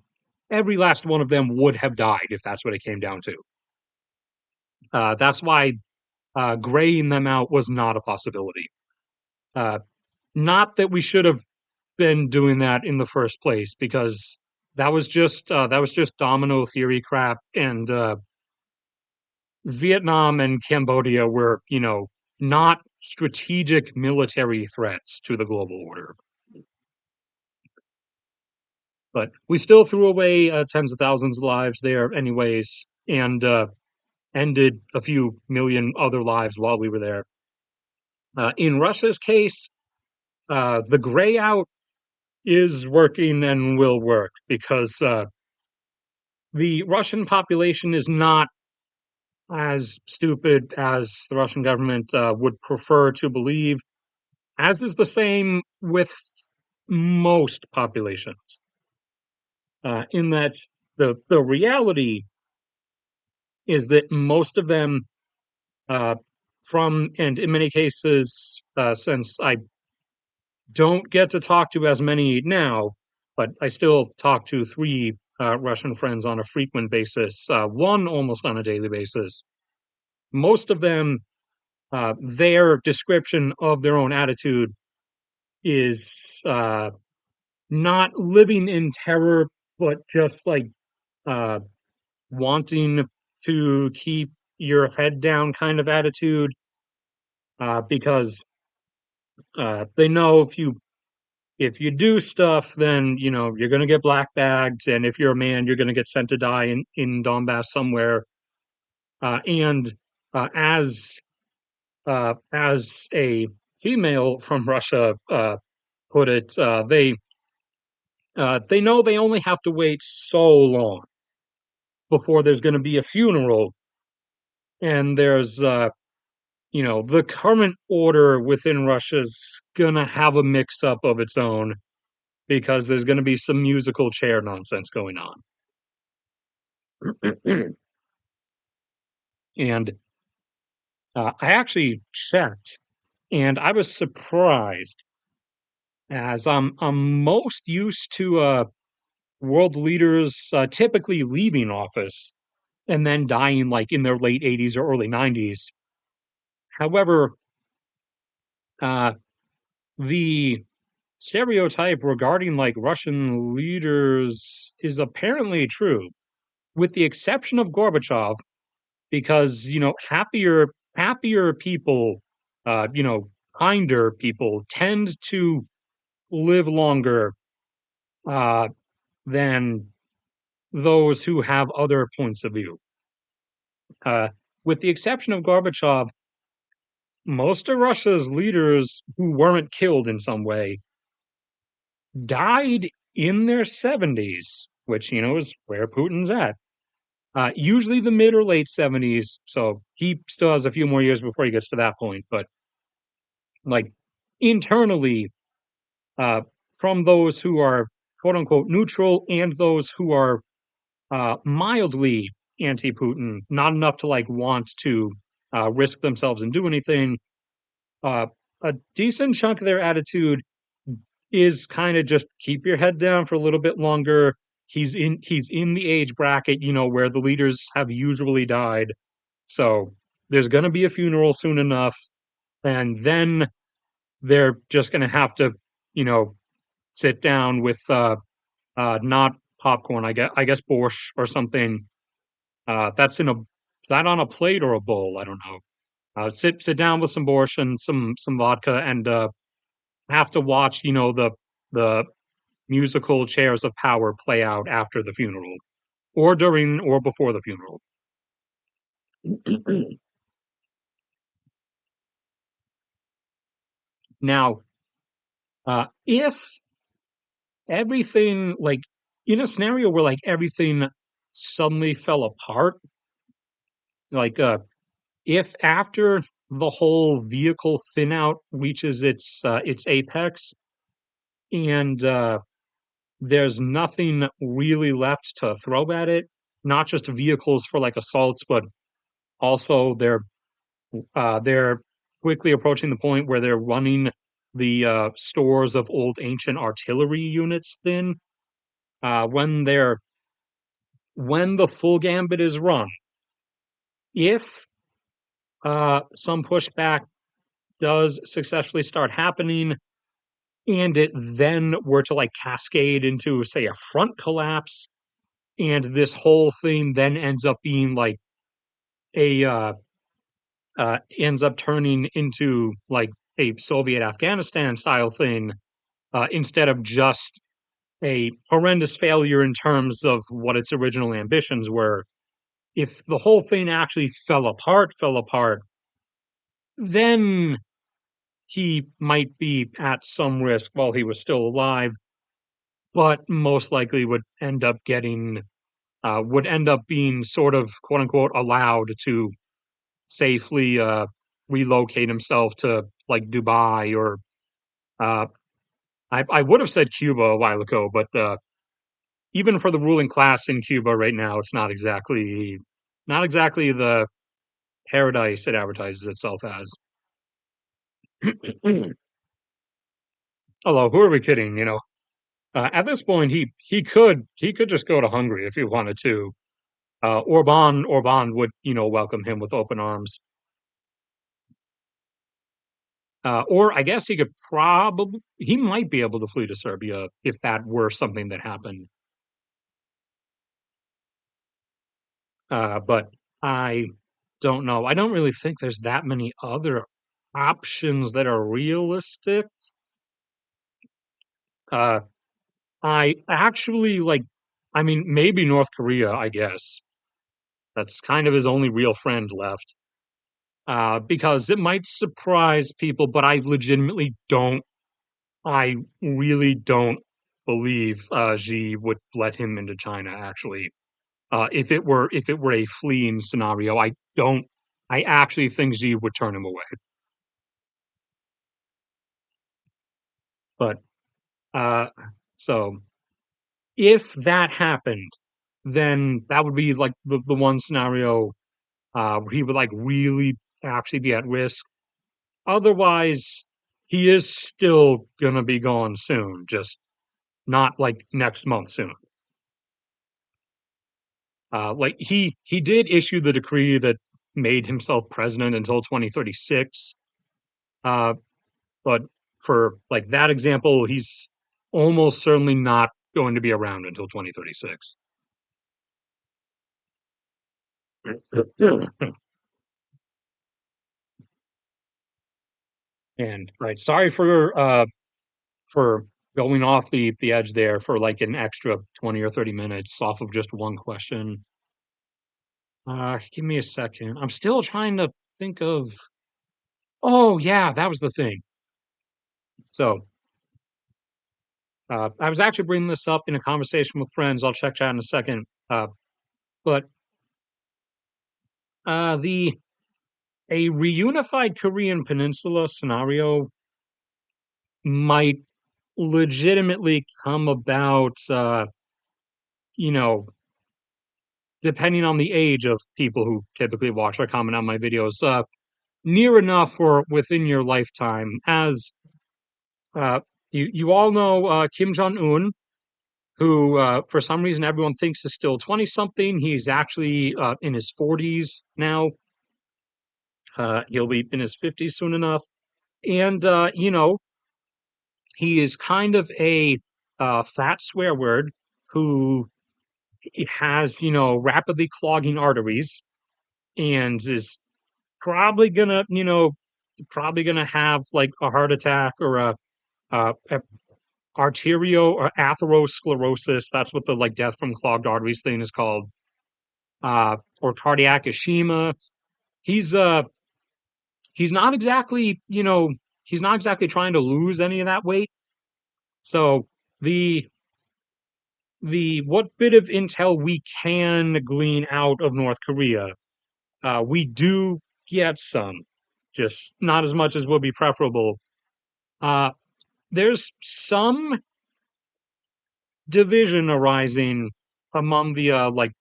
every last one of them would have died if that's what it came down to. That's why graying them out was not a possibility. Uh, Not that we should have been doing that in the first place, because that was just domino theory crap, and Vietnam and Cambodia were, not strategic military threats to the global order. But we still threw away tens of thousands of lives there, anyways, and ended a few million other lives while we were there. In Russia's case, the gray out is working and will work because the Russian population is not as stupid as the Russian government would prefer to believe, as is the same with most populations. In that the reality is that most of them, uh, and in many cases, since I don't get to talk to as many now, but I still talk to three Russian friends on a frequent basis, one almost on a daily basis. Most of them, their description of their own attitude is not living in terror, but just like uh, wanting to keep your head down kind of attitude, because they know if you do stuff, then you're going to get black bagged, and if you're a man, you're going to get sent to die in Donbass somewhere. And as a female from Russia put it, they know they only have to wait so long before there's going to be a funeral, and there's the current order within Russia's going to have a mix up of its own because there's going to be some musical chair nonsense going on. And I actually checked, and I was surprised, as I'm most used to world leaders typically leaving office and then dying like in their late 80s or early 90s. However, uh, the stereotype regarding like Russian leaders is apparently true, with the exception of Gorbachev, because happier people, kinder people tend to live longer uh, than those who have other points of view. Uh, with the exception of Gorbachev, most of Russia's leaders who weren't killed in some way died in their 70s, which, is where Putin's at. Usually the mid or late 70s, so he still has a few more years before he gets to that point. But, like, internally, uh, from those who are quote unquote neutral and those who are mildly anti Putin, not enough to, like, want to risk themselves and do anything, uh, a decent chunk of their attitude is kind of just keep your head down for a little bit longer. He's in the age bracket, where the leaders have usually died. So there's going to be a funeral soon enough, and then they're just going to have to, sit down with not popcorn, I guess borscht or something. That's is that on a plate or a bowl? I don't know. Sit down with some borscht and some vodka, and have to watch, the musical chairs of power play out after the funeral, or during or before the funeral. Now, if everything, like, in a scenario where like everything suddenly fell apart, Like, if after the whole vehicle thin out reaches its apex, and there's nothing really left to throw at it, not just vehicles for like assaults, but also they're quickly approaching the point where they're running the stores of old ancient artillery units thin. When the full gambit is run, if some pushback does successfully start happening, and it then were to like cascade into, say, a front collapse, and this whole thing then ends up being like a ends up turning into like a Soviet Afghanistan style thing, instead of just a horrendous failure in terms of what its original ambitions were. If the whole thing actually fell apart, then he might be at some risk while he was still alive, but most likely would end up being sort of quote unquote allowed to safely relocate himself to like Dubai or uh, I would have said Cuba a while ago, but even for the ruling class in Cuba right now, it's not exactly the paradise it advertises itself as. Although, who are we kidding? At this point, he could just go to Hungary if he wanted to. Orban would welcome him with open arms. Or I guess he might be able to flee to Serbia if that were something that happened. But I don't know. I don't really think there's that many other options that are realistic. Uh, I actually like, I mean, maybe North Korea, I guess. That's kind of his only real friend left. Because it might surprise people, but I really don't believe Xi would let him into China, actually. If it were a fleeing scenario, I actually think Xi would turn him away. But uh, so if that happened, then that would be like the one scenario where he would like really actually be at risk. Otherwise, he is still gonna be gone soon, just not like next month soon. Like he did issue the decree that made himself president until 2036. Uh, but for like that example, he's almost certainly not going to be around until 2036. And right, sorry for going off the edge there for like an extra 20 or 30 minutes off of just one question. Give me a second. I'm still trying to think of. Oh yeah, that was the thing. So I was actually bringing this up in a conversation with friends. I'll check chat in a second. But the a reunified Korean Peninsula scenario might legitimately come about. You know, depending on the age of people who typically watch or comment on my videos, near enough or within your lifetime. As uh, you all know, Kim Jong Un, who for some reason everyone thinks is still 20 something. He's actually in his 40s now. He'll be in his 50s soon enough. And, he is kind of a fat swear word who has, rapidly clogging arteries and is probably gonna have like a heart attack or a arterio or atherosclerosis. That's what the like death from clogged arteries thing is called. Or cardiac ischemia. He's uh he's not exactly, he's not exactly trying to lose any of that weight. So the the what bit of intel we can glean out of North Korea We do get some, just not as much as would be preferable. Uh, there's some division arising among the like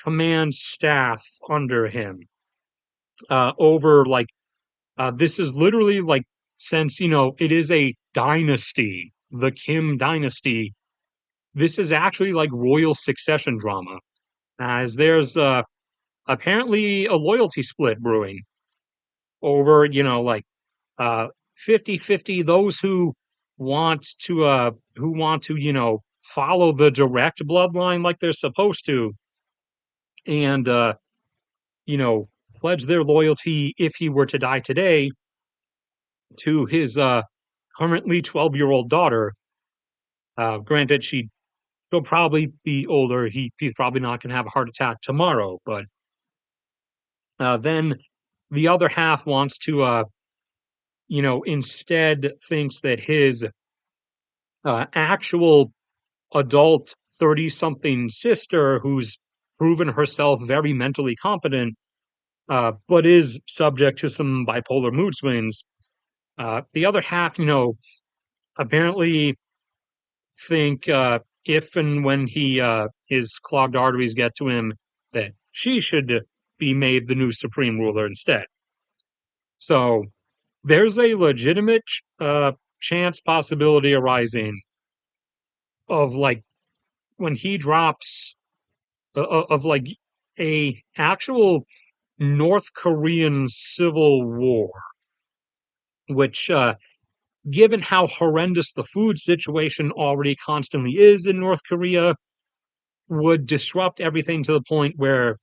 command staff under him over like this is literally like since it is a dynasty, the Kim dynasty. This is actually like royal succession drama, as there's apparently a loyalty split brewing over like uh 50-50 those who want to follow the direct bloodline like they're supposed to and you know pledge their loyalty if he were to die today to his currently 12-year-old daughter. Granted, she'll probably be older. He's probably not going to have a heart attack tomorrow, but then the other half wants to instead thinks that his actual adult 30 something sister, who's proven herself very mentally competent, but is subject to some bipolar mood swings. The other half, apparently think if and when his clogged arteries get to him, that she should be made the new supreme ruler instead. So there's a legitimate chance possibility arising of like when he drops of like a actual North Korean civil war, which given how horrendous the food situation already constantly is in North Korea, would disrupt everything to the point where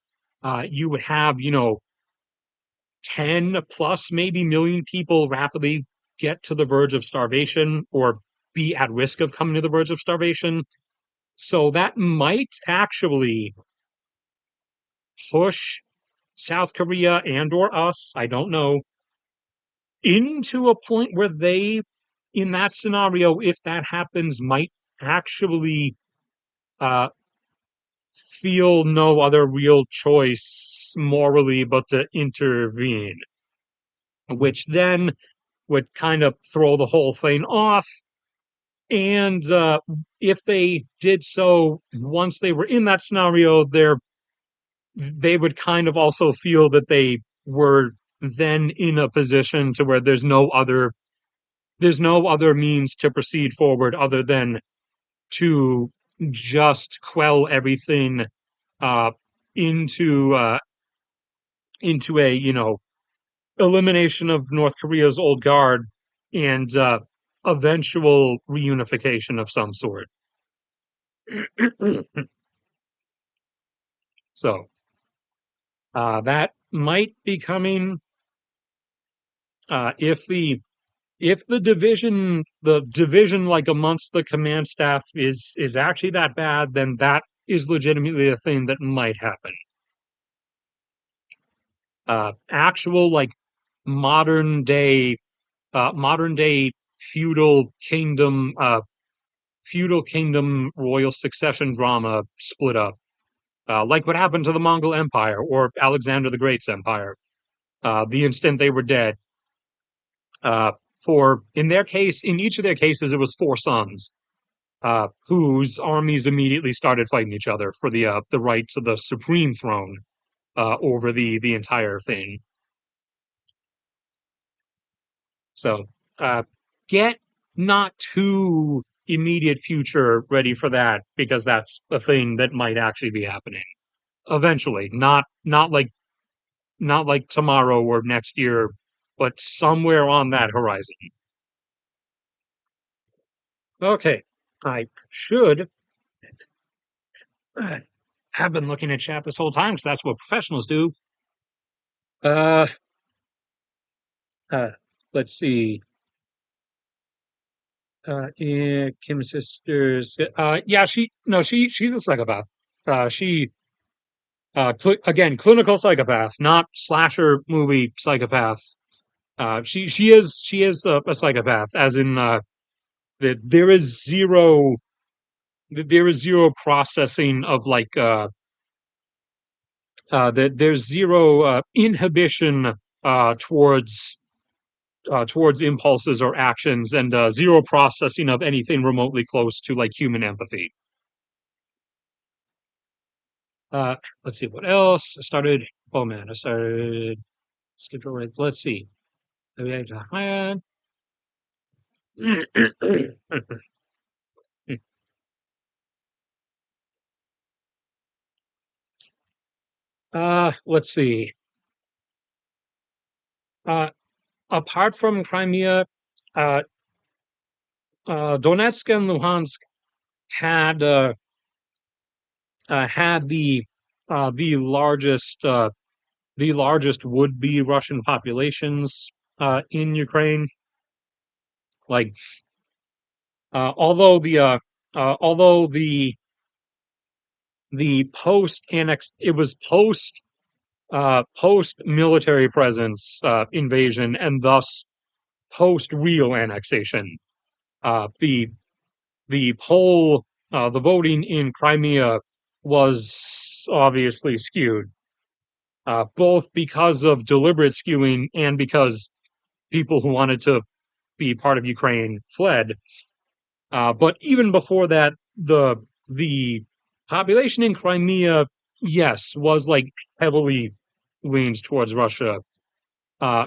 you would have 10 plus maybe million people rapidly get to the verge of starvation or be at risk of coming to the verge of starvation. So that might actually push South Korea and or us, I don't know, into a point where they, in that scenario, if that happens, might actually uh, feel no other real choice morally but to intervene, which then would kind of throw the whole thing off. And if they did so, once they were in that scenario, they would kind of also feel that they were then in a position to where there's no other means to proceed forward other than to just quell everything uh, into a elimination of North Korea's old guard and eventual reunification of some sort. So that might be coming if the division like amongst the command staff is actually that bad, then that is legitimately a thing that might happen. Actual like modern day modern day feudal kingdom feudal kingdom royal succession drama split up, like what happened to the Mongol Empire or Alexander the Great's empire. The instant they were dead, uh, for in each of their cases, it was four sons whose armies immediately started fighting each other for the right to the supreme throne over the entire thing. So get not too immediate future ready for that because that's a thing that might actually be happening eventually. Not like tomorrow or next year, but somewhere on that horizon. Okay, I should have been looking at chat this whole time because that's what professionals do. Uh, uh let's see. Yeah, Kim's sisters. Yeah, she's a psychopath. She again, clinical psychopath, not slasher movie psychopath. She is a psychopath, as in that there is zero processing of like that there's zero inhibition towards towards impulses or actions, and zero processing of anything remotely close to like human empathy. Uh, let's see what else. I started. Oh man, I started. Skip over. Let's see. Let's see. Uh, apart from Crimea, uh, Donetsk and Luhansk had had the largest would be Russian populations in Ukraine. Like, although the post annex it was post military presence invasion, and thus post real annexation. The poll the voting in Crimea was obviously skewed, both because of deliberate skewing and because people who wanted to be part of Ukraine fled. But even before that, the population in Crimea, yes, was like heavily leans towards Russia. Uh,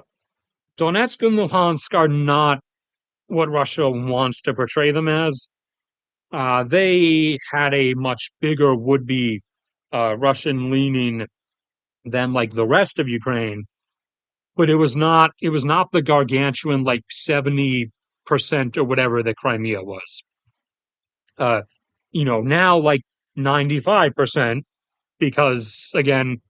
Donetsk and Luhansk are not what Russia wants to portray them as. They had a much bigger would-be Russian leaning than like the rest of Ukraine, but it was not the gargantuan like 70% or whatever that Crimea was. Uh, now like 95%, because again,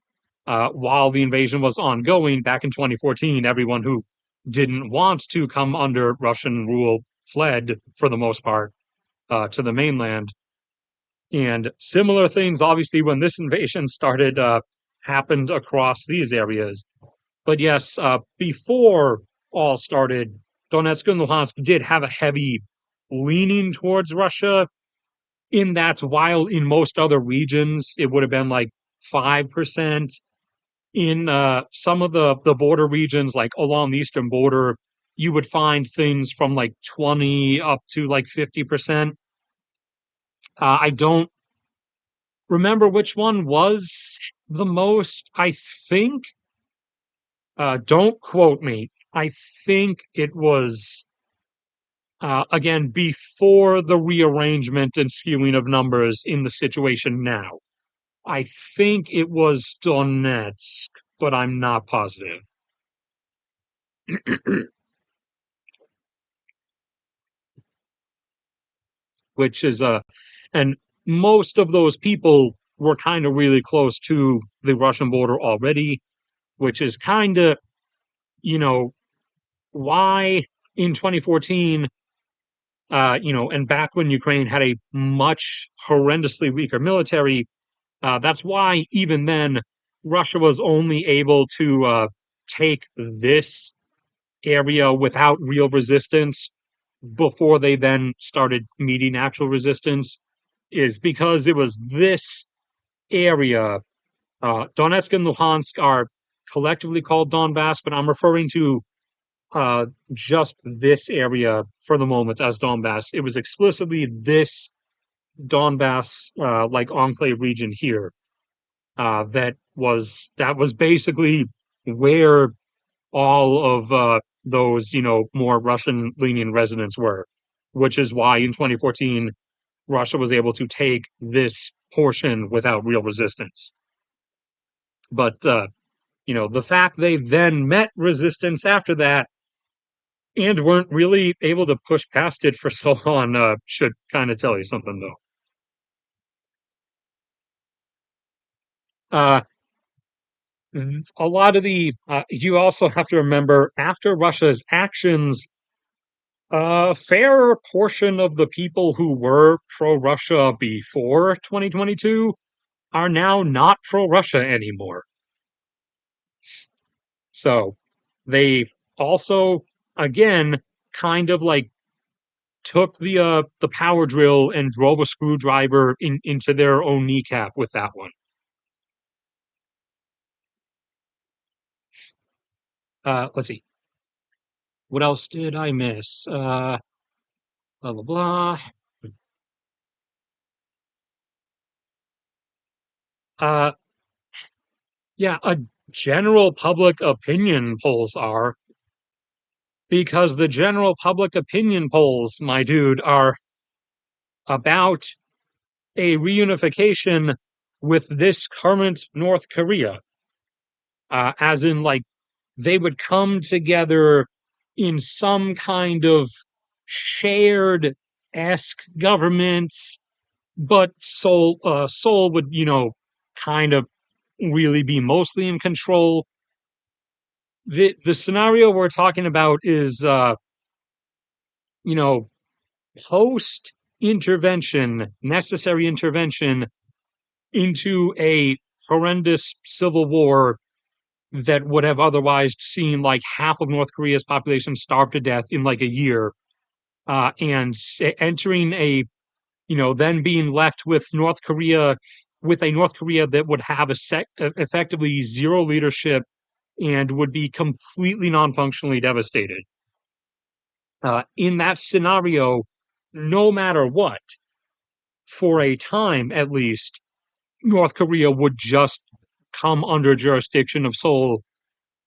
while the invasion was ongoing back in 2014, everyone who didn't want to come under Russian rule fled for the most part to the mainland. And similar things, obviously, when this invasion started, happened across these areas. But yes, before all started, Donetsk and Luhansk did have a heavy leaning towards Russia, in that while in most other regions it would have been like 5%, in some of the border regions, like along the eastern border, you would find things from like 20 up to like 50%. I don't remember which one was the most. I think, don't quote me, I think it was, again, before the rearrangement and skewing of numbers in the situation now. I think it was Donetsk, but I'm not positive. Which is and most of those people were kind of really close to the Russian border already, which is kind of, you know, why in 2014, and back when Ukraine had a much horrendously weaker military, that's why even then Russia was only able to take this area without real resistance before they then started meeting actual resistance, is because it was this area. Donetsk and Luhansk are collectively called Donbass, but I'm referring to just this area for the moment as Donbass. It was explicitly this Donbass, like enclave region here, that was basically where all of those, more Russian leaning residents were, which is why in 2014 Russia was able to take this portion without real resistance. But the fact they then met resistance after that and weren't really able to push past it for so long should kind of tell you something, though. Uh, a lot of you also have to remember, after Russia's actions, a fair portion of the people who were pro-Russia before 2022 are now not pro-Russia anymore. So they also, again, kind of like took the power drill and drove a screwdriver into their own kneecap with that one. Let's see. What else did I miss? Blah blah blah. Uh, yeah, a general public opinion polls are because the general public opinion polls, my dude, are about a reunification with this current North Korea, as in like they would come together in some kind of shared esque governments, but Seoul would, kind of really be mostly in control. The scenario we're talking about is, you know, post intervention, necessary intervention into a horrendous civil war that would have otherwise seen like half of North Korea's population starve to death in like a year, and entering a, then being left with North Korea, with a North Korea that would have effectively zero leadership and would be completely non-functionally devastated. In that scenario, no matter what, for a time at least, North Korea would just come under jurisdiction of Seoul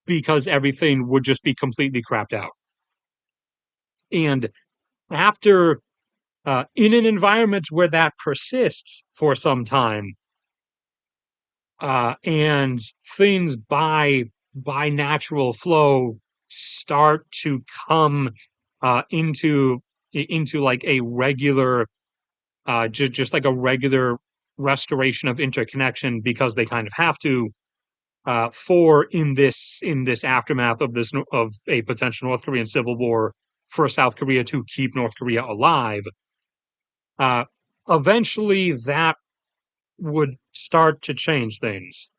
because everything would just be completely crapped out. And after, in an environment where that persists for some time, and things by natural flow start to come, into like a regular, just like a regular restoration of interconnection because they kind of have to, for in this aftermath of this of a potential North Korean civil war, for South Korea to keep North Korea alive. Uh, Eventually, that would start to change things.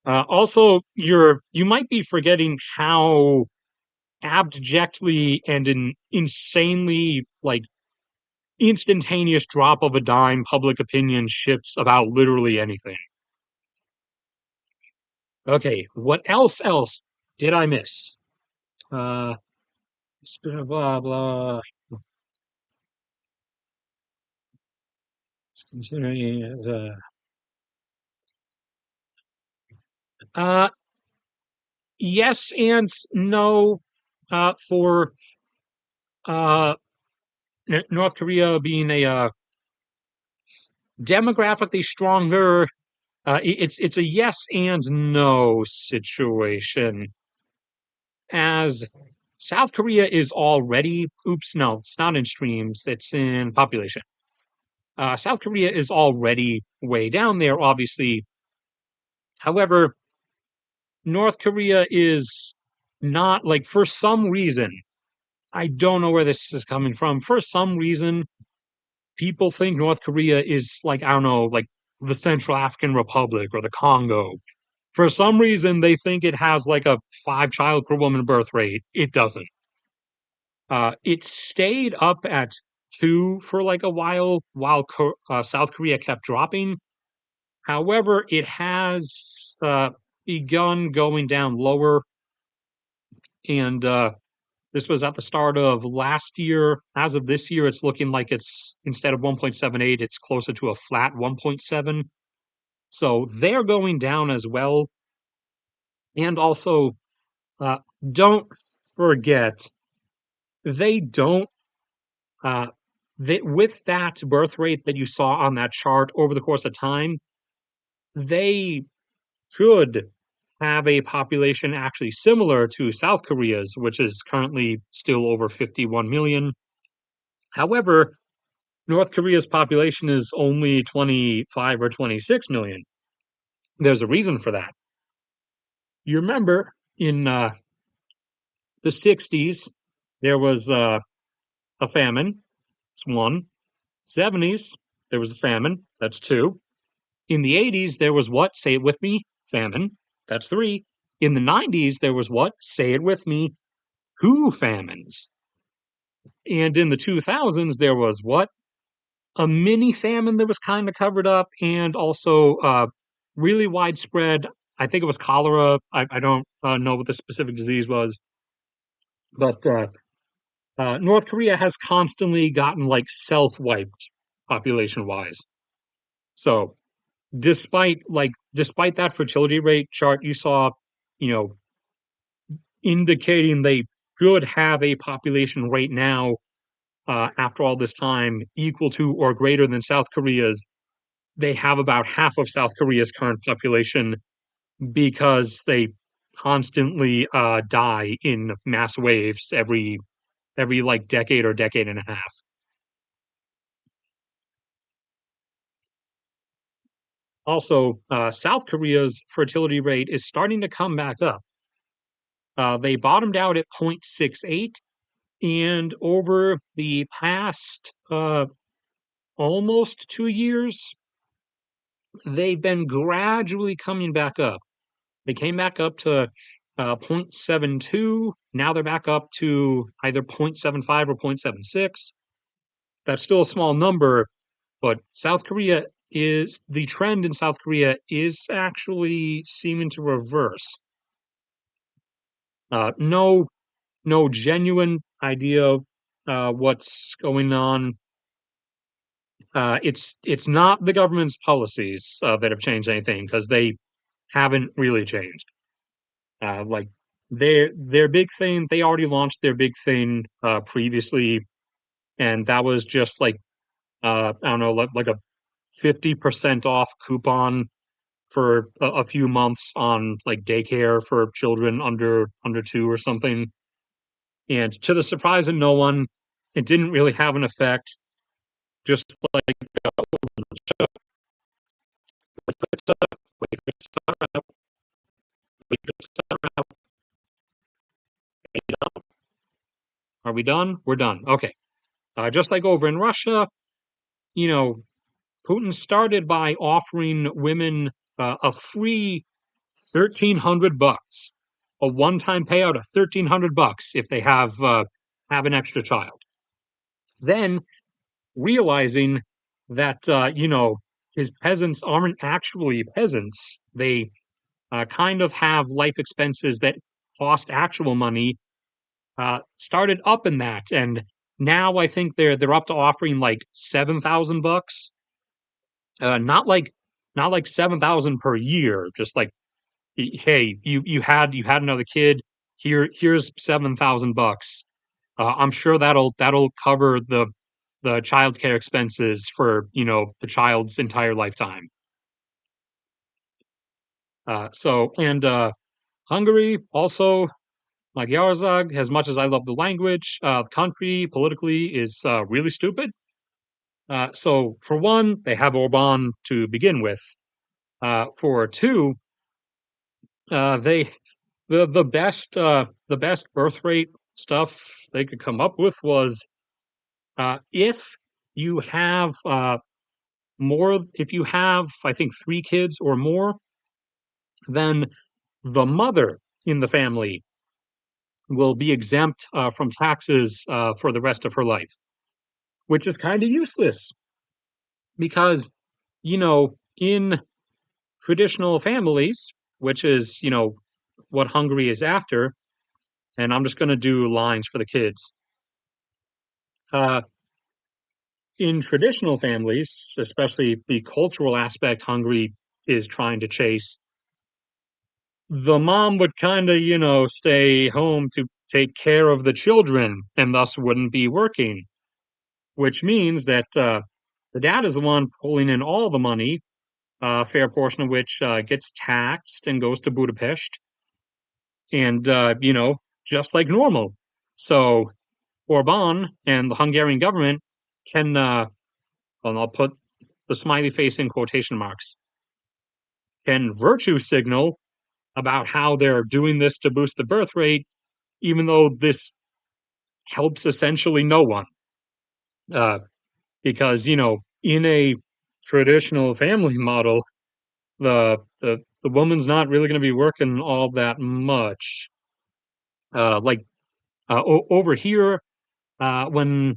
Also, you might be forgetting how abjectly and insanely like instantaneous drop of a dime public opinion shifts about literally anything. Okay, what else did I miss? Uh, blah blah. Continuing. Uh, yes and no. For uh, North Korea being a, demographically stronger, it's a yes and no situation. As South Korea is already, oops, no, it's not in streams, it's in population. South Korea is already way down there, obviously. However, North Korea is not, like, for some reason, I don't know where this is coming from. For some reason, people think North Korea is like, I don't know, like the Central African Republic or the Congo. For some reason, they think it has like a 5 child per woman birth rate. It doesn't. It stayed up at 2 for like a while South Korea kept dropping. However, it has, begun going down lower, and, this was at the start of last year. As of this year, it's looking like it's, instead of 1.78, it's closer to a flat 1.7. So they're going down as well. And also, uh, don't forget, they don't, uh, with that birth rate that you saw on that chart over the course of time, they should have a population actually similar to South Korea's, which is currently still over 51 million. However, North Korea's population is only 25 or 26 million. There's a reason for that. You remember in, the 60s, there was, a famine. That's one. 70s, there was a famine. That's two. In the 80s, there was what? Say it with me. Famine. That's three. In the 90s, there was what? Say it with me. Two famines. And in the 2000s, there was what? A mini famine that was kind of covered up, and also, really widespread. I think it was cholera. I don't know what the specific disease was, but North Korea has constantly gotten like self-wiped population wise. So despite that fertility rate chart you saw, you know, indicating they could have a population right now, after all this time, equal to or greater than South Korea's. They have about half of South Korea's current population because they constantly die in mass waves every like decade or decade and a half. Also, South Korea's fertility rate is starting to come back up. They bottomed out at 0.68, and over the past almost 2 years, they've been gradually coming back up. They came back up to 0.72. Now they're back up to either 0.75 or 0.76. That's still a small number, but South Korea is the trend in South Korea is actually seeming to reverse. No, no genuine idea what's going on. It's not the government's policies that have changed anything because they haven't really changed. Like their big thing, they already launched their big thing previously, and that was just like I don't know, like a 50% off coupon for a few months on like daycare for children under two or something. And to the surprise of no one, it didn't really have an effect. Just like wait for it to wait for it to start out, wait for it to start out. Are we done? We're done. Okay. Just like over in Russia, you know, Putin started by offering women a free $1,300, a one-time payout of $1,300 if they have an extra child. Then realizing that his peasants aren't actually peasants, they kind of have life expenses that cost actual money. Started up in that, and now I think they're up to offering like $7,000. Not like 7,000 per year, just like, hey, you had another kid, here's $7,000. I'm sure that'll cover the childcare expenses for the child's entire lifetime. Hungary also, like Yarzag, as much as I love the language, the country politically is really stupid. So for one, they have Orban to begin with. For two, they the best birth rate stuff they could come up with was if you have if you have I think 3 kids or more, then the mother in the family will be exempt from taxes for the rest of her life, which is kind of useless because in traditional families, which is what Hungary is after, and I'm just going to do lines for the kids. Uh, in traditional families, especially the cultural aspect Hungary is trying to chase, the mom would kind of, stay home to take care of the children and thus wouldn't be working, which means that the dad is the one pulling in all the money, a fair portion of which gets taxed and goes to Budapest, and, just like normal. So Orban and the Hungarian government can, and I'll put the smiley face in quotation marks, can virtue signal about how they're doing this to boost the birth rate, even though this helps essentially no one. Uh, because, in a traditional family model, the woman's not really going to be working all that much. Like over here, when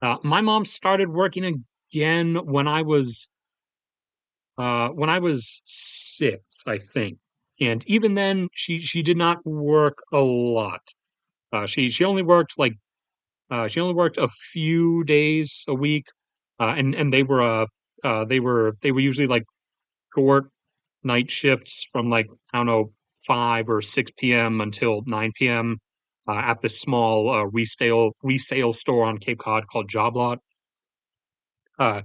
my mom started working again when I was when I was 6, I think, and even then, she did not work a lot. She only worked like she only worked a few days a week, and they were usually like short night shifts from like I don't know 5 or 6 p.m. until 9 p.m. At this small resale store on Cape Cod called Job Lot. Uh,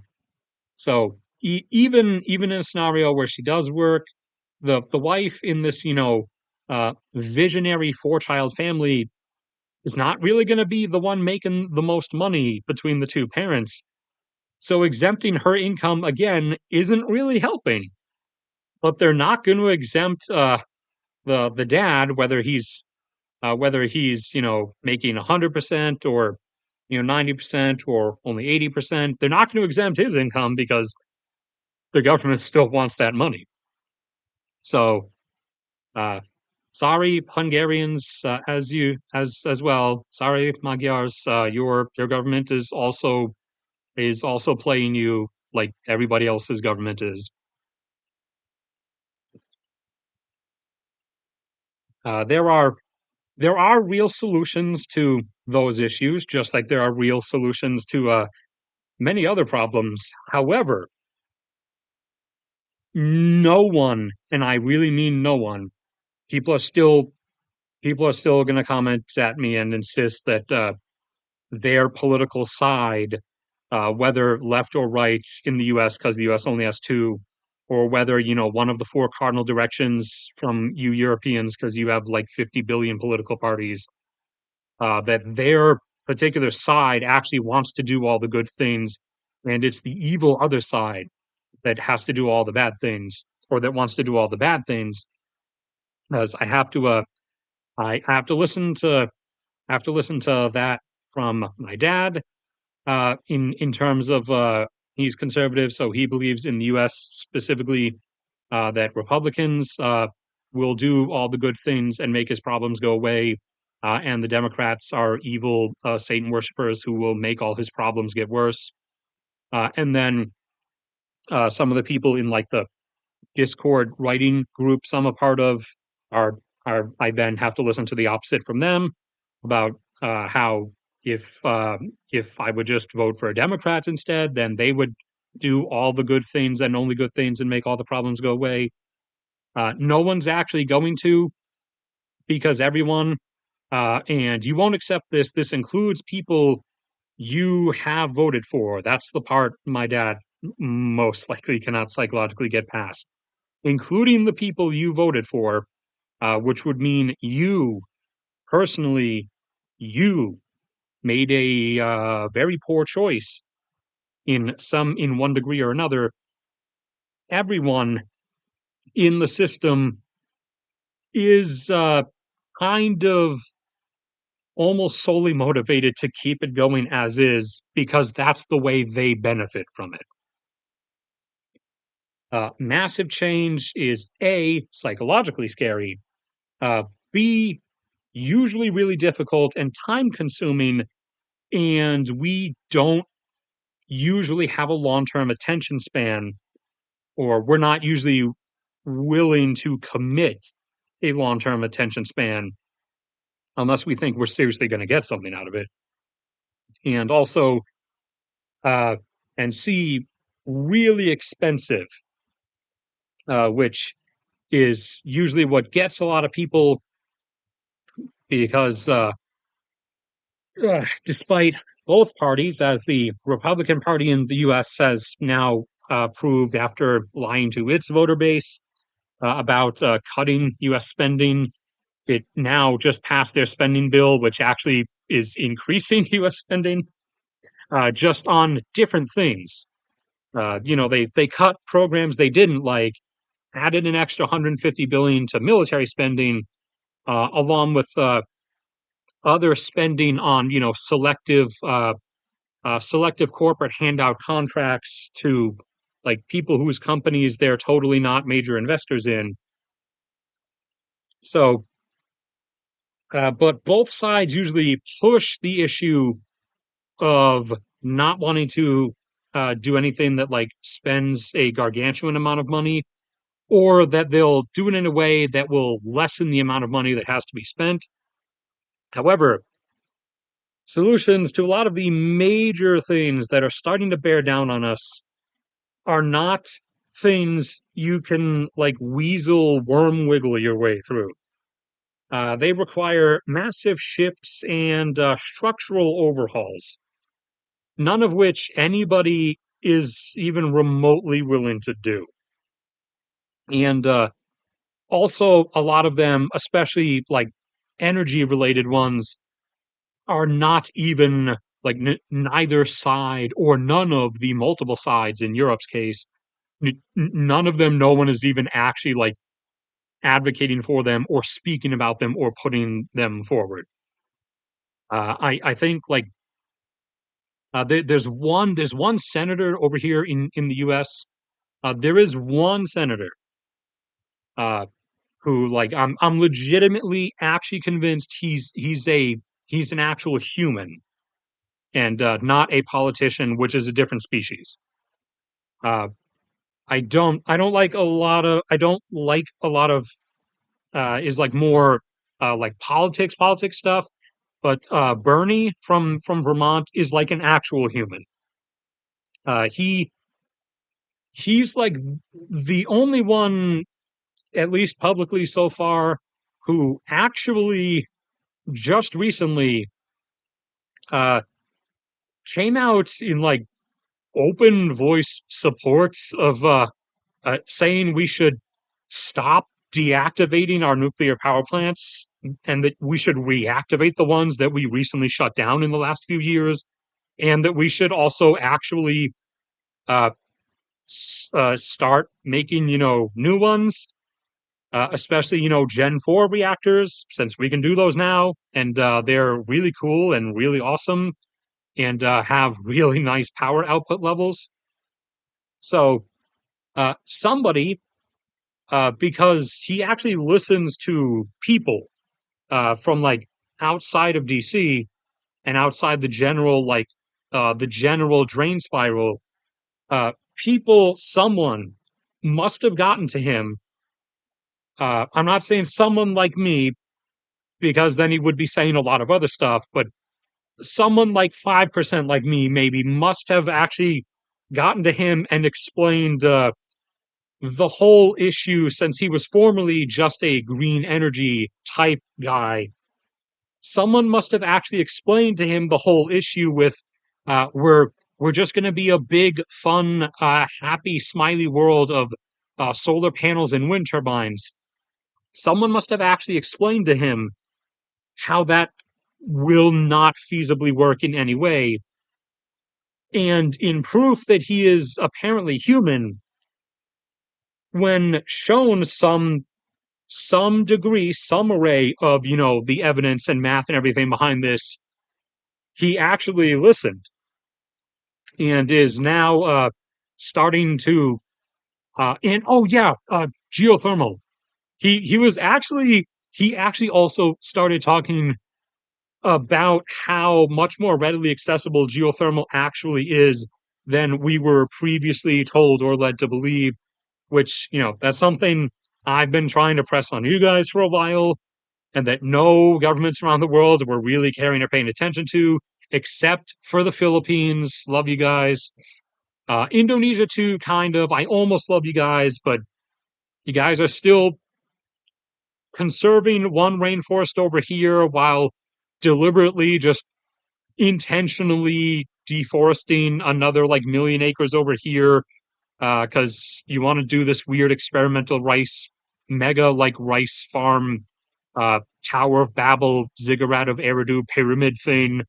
so even in a scenario where she does work, the wife in this visionary 4-child family is not really going to be the one making the most money between the two parents. So exempting her income again isn't really helping. But they're not going to exempt the dad, whether he's making 100% or 90% or only 80%. They're not going to exempt his income because the government still wants that money. So uh, sorry, Hungarians, as well. Sorry, Magyars, your government is also playing you like everybody else's government is. There are real solutions to those issues, just like there are real solutions to many other problems. However, no one, and I really mean no one, people are still going to comment at me and insist that their political side, whether left or right in the U.S., because the U.S. only has two, or whether one of the four cardinal directions from you Europeans, because you have like 50 billion political parties, that their particular side actually wants to do all the good things, and it's the evil other side that has to do all the bad things, or that wants to do all the bad things. As I have to listen to that from my dad. In terms of he's conservative, so he believes in the U.S. specifically that Republicans will do all the good things and make his problems go away, and the Democrats are evil Satan worshippers who will make all his problems get worse. And then some of the people in like the Discord writing groups I'm a part of are I then have to listen to the opposite from them about how if I would just vote for Democrats instead, then they would do all the good things and only good things and make all the problems go away. No one's actually going to, because everyone, and you won't accept this. This includes people you have voted for. That's the part my dad most likely cannot psychologically get past, including the people you voted for, which would mean you personally, you made a very poor choice in one degree or another. Everyone in the system is kind of almost solely motivated to keep it going as is because that's the way they benefit from it. Massive change is A, psychologically scary, uh, B, usually really difficult and time consuming, and we don't usually have a long term attention span, or we're not usually willing to commit a long term attention span unless we think we're seriously going to get something out of it. And also, uh, and C, really expensive, which is usually what gets a lot of people because despite both parties, as the Republican Party in the US has now proved after lying to its voter base about cutting US spending, it now just passed their spending bill, which actually is increasing US spending just on different things. They cut programs they didn't like, added an extra 150 billion to military spending, along with other spending on selective corporate handout contracts to like people whose companies they're totally not major investors in. So, but both sides usually push the issue of not wanting to do anything that like spends a gargantuan amount of money, or that they'll do it in a way that will lessen the amount of money that has to be spent. However, solutions to a lot of the major things that are starting to bear down on us are not things you can like weasel worm wiggle your way through. They require massive shifts and structural overhauls, none of which anybody is even remotely willing to do. And also, a lot of them, especially like energy related ones, are not even like neither side or none of the multiple sides in Europe's case. None of them, no one is even actually like advocating for them or speaking about them or putting them forward. I think like there's one senator over here in the U.S. There is one senator uh, who like I'm legitimately actually convinced he's an actual human and not a politician, which is a different species. Uh, I don't like a lot of is like more like politics stuff. But Bernie from Vermont is like an actual human. He's like the only one, at least publicly so far, who actually just recently uh, came out in like open voice support of saying we should stop deactivating our nuclear power plants and that we should reactivate the ones that we recently shut down in the last few years, and that we should also actually uh, start making, new ones, especially, Gen 4 reactors, since we can do those now, and they're really cool and really awesome and have really nice power output levels. So, somebody, because he actually listens to people from like outside of DC and outside the general drain spiral, someone must have gotten to him. I'm not saying someone like me, because then he would be saying a lot of other stuff, but someone like 5% like me maybe must have actually gotten to him and explained the whole issue, since he was formerly just a green energy type guy. Someone must have actually explained to him the whole issue with we're just going to be a big, fun, happy, smiley world of solar panels and wind turbines. Someone must have actually explained to him how that will not feasibly work in any way. And in proof that he is apparently human, when shown some degree, some array of, the evidence and math and everything behind this, he actually listened and is now starting to and oh yeah, geothermal. He actually also started talking about how much more readily accessible geothermal actually is than we were previously told or led to believe, which, that's something I've been trying to press on you guys for a while, and that no governments around the world were really caring or paying attention to, except for the Philippines. Love you guys. Indonesia too, kind of. I almost love you guys, but you guys are still conserving one rainforest over here while deliberately just intentionally deforesting another like million acres over here, because you want to do this weird experimental mega like rice farm, Tower of Babel, ziggurat of Eridu pyramid thing.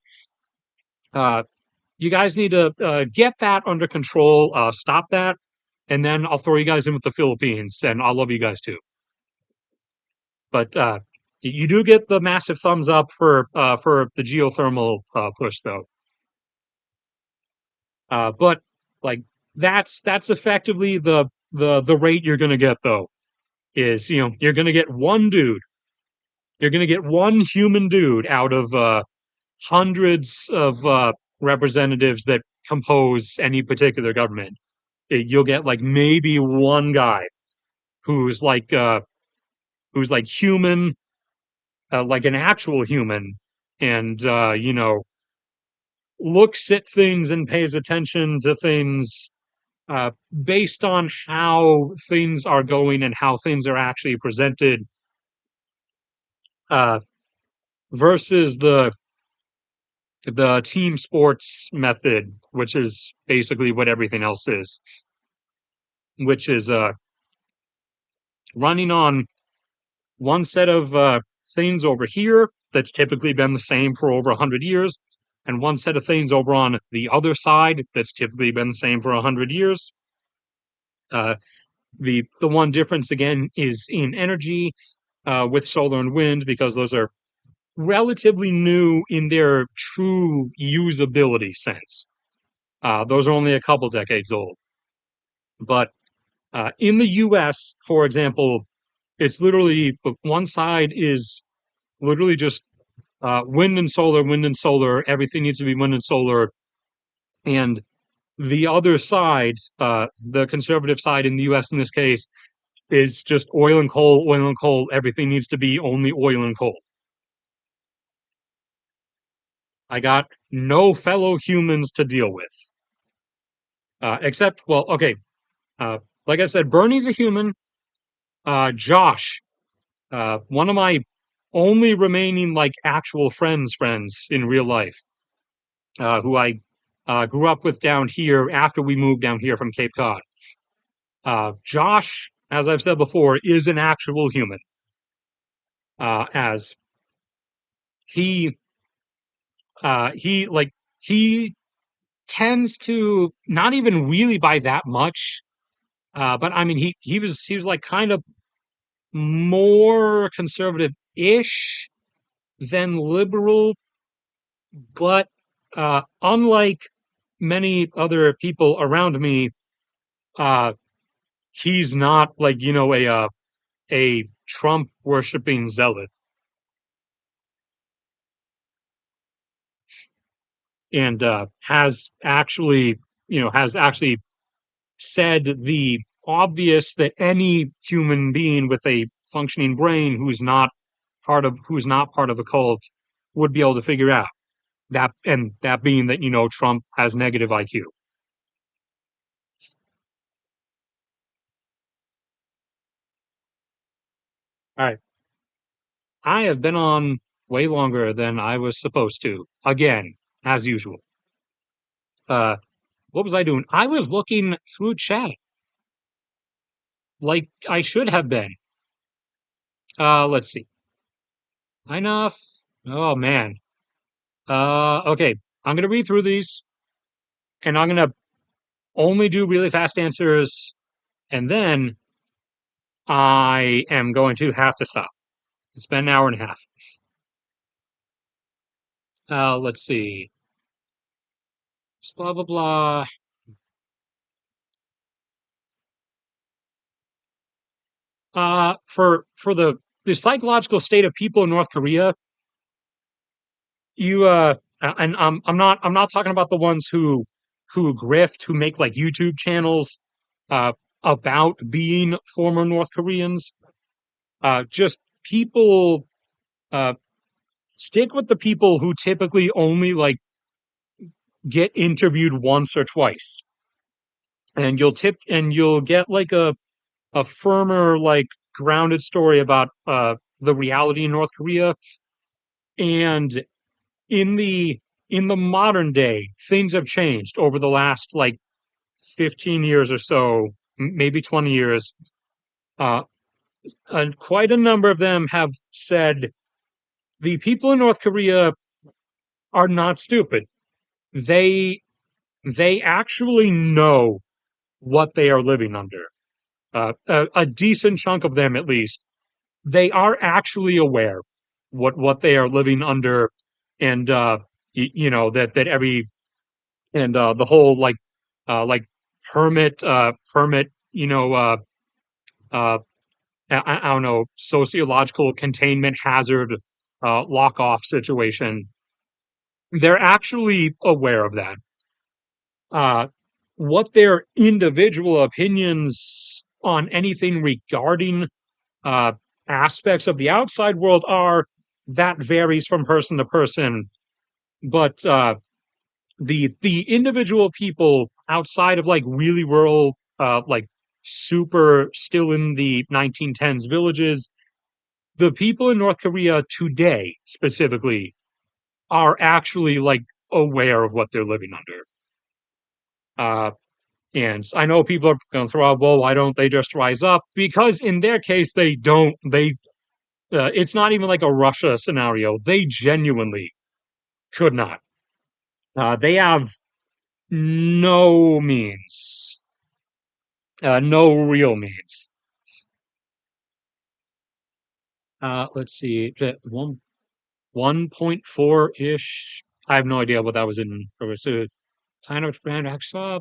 Uh, you guys need to get that under control, stop that, and then I'll throw you guys in with the Philippines, and I love you guys too. But you do get the massive thumbs up for the geothermal push, though. But like that's effectively the rate you're going to get, though. Is you're going to get one dude, you're going to get one human dude out of hundreds of representatives that compose any particular government. You'll get like maybe one guy who's like human, like an actual human, and looks at things and pays attention to things uh, based on how things are going and how things are actually presented, uh, versus the team sports method, which is basically what everything else is, which is running on one set of things over here that's typically been the same for over 100 years, and one set of things over on the other side that's typically been the same for 100 years. Uh, the one difference again is in energy, with solar and wind, because those are relatively new in their true usability sense. Those are only a couple decades old. But in the US, for example, it's literally one side is literally just wind and solar, wind and solar. Everything needs to be wind and solar. And the other side, the conservative side in the US in this case, is just oil and coal, oil and coal. Everything needs to be only oil and coal. I got no fellow humans to deal with. Except, well, okay, like I said, Bernie's a human. Josh, one of my only remaining like actual friends in real life, who I grew up with down here after we moved down here from Cape Cod. Josh, as I've said before, is an actual human. As he he tends to not even really by that much. But I mean, he was like kind of more conservative-ish than liberal, but unlike many other people around me, uh, he's not like a Trump worshiping zealot, and has actually said the obvious that any human being with a functioning brain who's not part of a cult would be able to figure out. That being that Trump has negative IQ. All right, I have been on way longer than I was supposed to. Again, as usual. Uh, what was I doing? I was looking through chat like I should have been. Let's see. Enough. Oh man. Okay. I'm gonna read through these, and I'm gonna only do really fast answers, and then I am going to have to stop. It's been an hour and a half. Let's see. Blah blah blah. For the psychological state of people in North Korea, you and I'm not talking about the ones who grift, who make like YouTube channels uh about being former North Koreans. Just people, uh stick with the people who typically only like get interviewed once or twice, and you'll get like a firmer, like grounded story about the reality in North Korea. And in the modern day, things have changed over the last like 15 years or so, maybe 20 years. Uh, and quite a number of them have said the people in North Korea are not stupid. They they actually know what they are living under. A decent chunk of them, at least, they are actually aware what they are living under, and that every and the whole like permit uh I don't know, sociological containment hazard lock off situation. they're actually aware of that. Uh, what their individual opinions on anything regarding uh, aspects of the outside world are, that varies from person to person. But the individual people outside of like really rural, like super still in the 1910s villages, the people in North Korea today specifically are actually like aware of what they're living under. Uh, and I know people are going to throw out, well, why don't they just rise up? Because in their case, they don't. It's not even like a Russia scenario. They genuinely could not. They have no means, no real means. Let's see, 1.4 ish. I have no idea what that was in. It was a kind of brand X. Blah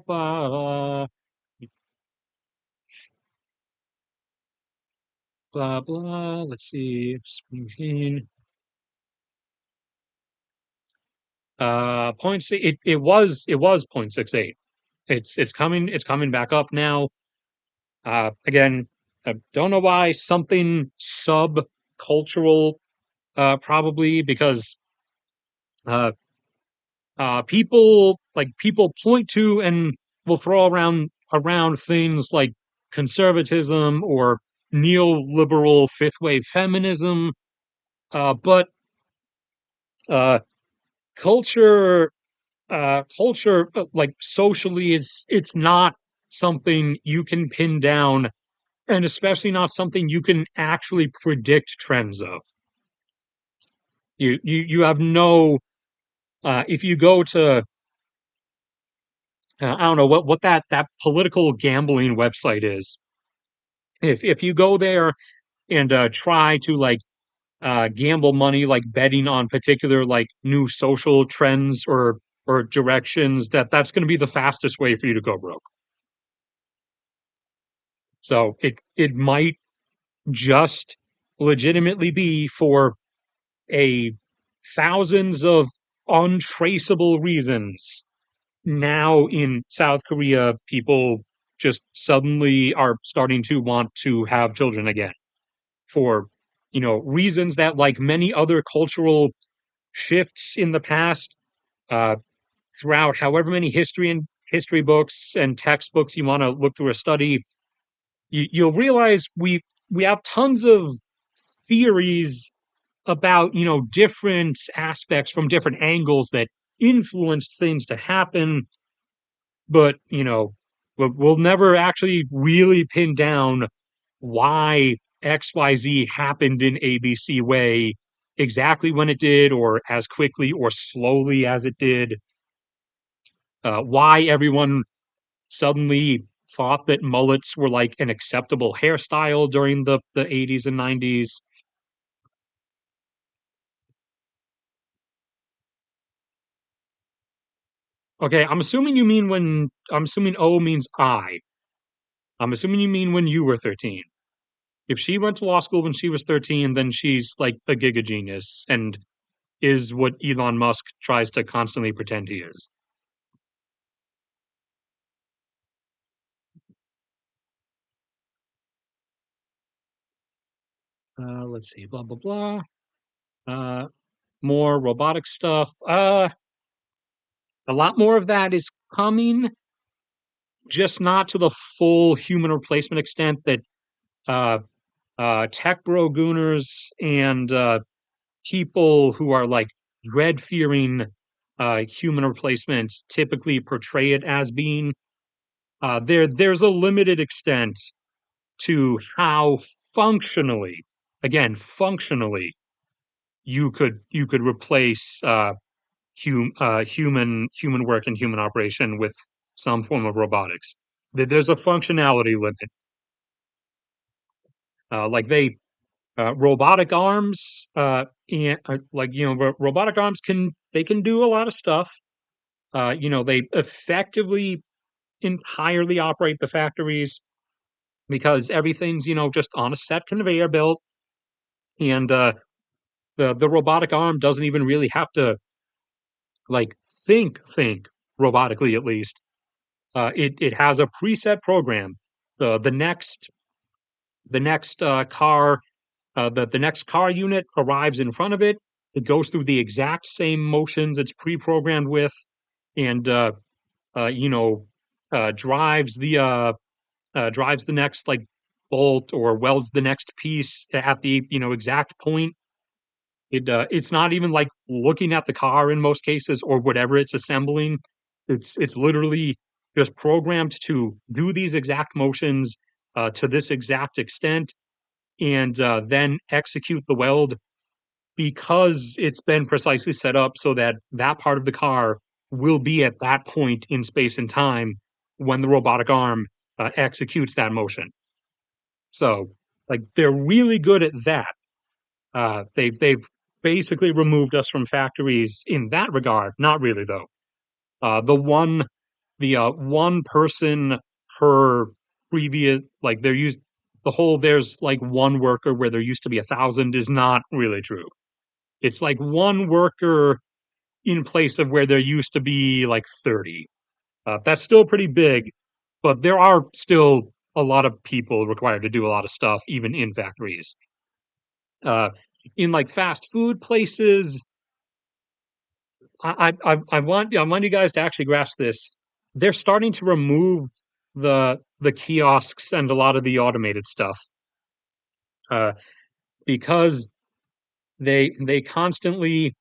blah. Let's see. Spring. It was 0.68. It's coming back up now. Again, I don't know why. Something subcultural, probably because uh, people point to and will throw around things like conservatism or neoliberal fifth wave feminism, but uh, culture like socially is it's not something you can pin down, and especially not something you can actually predict trends of. You have no if you go to I don't know what that political gambling website is. If you go there and try to like gamble money, like betting on particular like new social trends or directions, that's going to be the fastest way for you to go broke. So it might just legitimately be for a thousands of untraceable reasons. Now in South Korea, people just suddenly are starting to want to have children again for, reasons that, like many other cultural shifts in the past, uh, throughout however many history books and textbooks you want to look through or study, you'll realize we have tons of theories about different aspects from different angles that influenced things to happen, but we'll never actually really pin down why XYZ happened in ABC way, exactly when it did, or as quickly or slowly as it did. Why everyone suddenly thought that mullets were like an acceptable hairstyle during the 80s and 90s. Okay, I'm assuming O means I. I'm assuming you mean when you were 13. If she went to law school when she was 13, then she's like a giga genius and is what Elon Musk tries to constantly pretend he is. Let's see, blah blah blah. Uh, More robotic stuff. A lot more of that is coming, just not to the full human replacement extent that uh, tech bro gooners and people who are like dread fearing human replacements typically portray it as being. There's a limited extent to how functionally, again, functionally, you could replace human work and human operation with some form of robotics. There's a functionality limit. Like they robotic arms, and like robotic arms can do a lot of stuff. They effectively entirely operate the factories because everything's just on a set conveyor belt, and the robotic arm doesn't even really have to like think robotically at least. It has a preset program. The next car the next car unit arrives in front of it. It goes through the exact same motions it's pre-programmed with, and you know drives the next like bolt or welds the next piece at the exact point. It's not even like looking at the car in most cases or whatever it's assembling. It's literally just programmed to do these exact motions to this exact extent, and then execute the weld because it's been precisely set up so that that part of the car will be at that point in space and time when the robotic arm executes that motion. So, like, they're really good at that. They've basically removed us from factories in that regard. Not really though. The one person per previous, like there used the whole there's like one worker where there used to be 1,000 is not really true. It's like one worker in place of where there used to be like 30. That's still pretty big, but there are still a lot of people required to do a lot of stuff, even in factories. Uh, in like fast food places, I want you guys to actually grasp this. They're starting to remove the kiosks and a lot of the automated stuff uh, because they constantly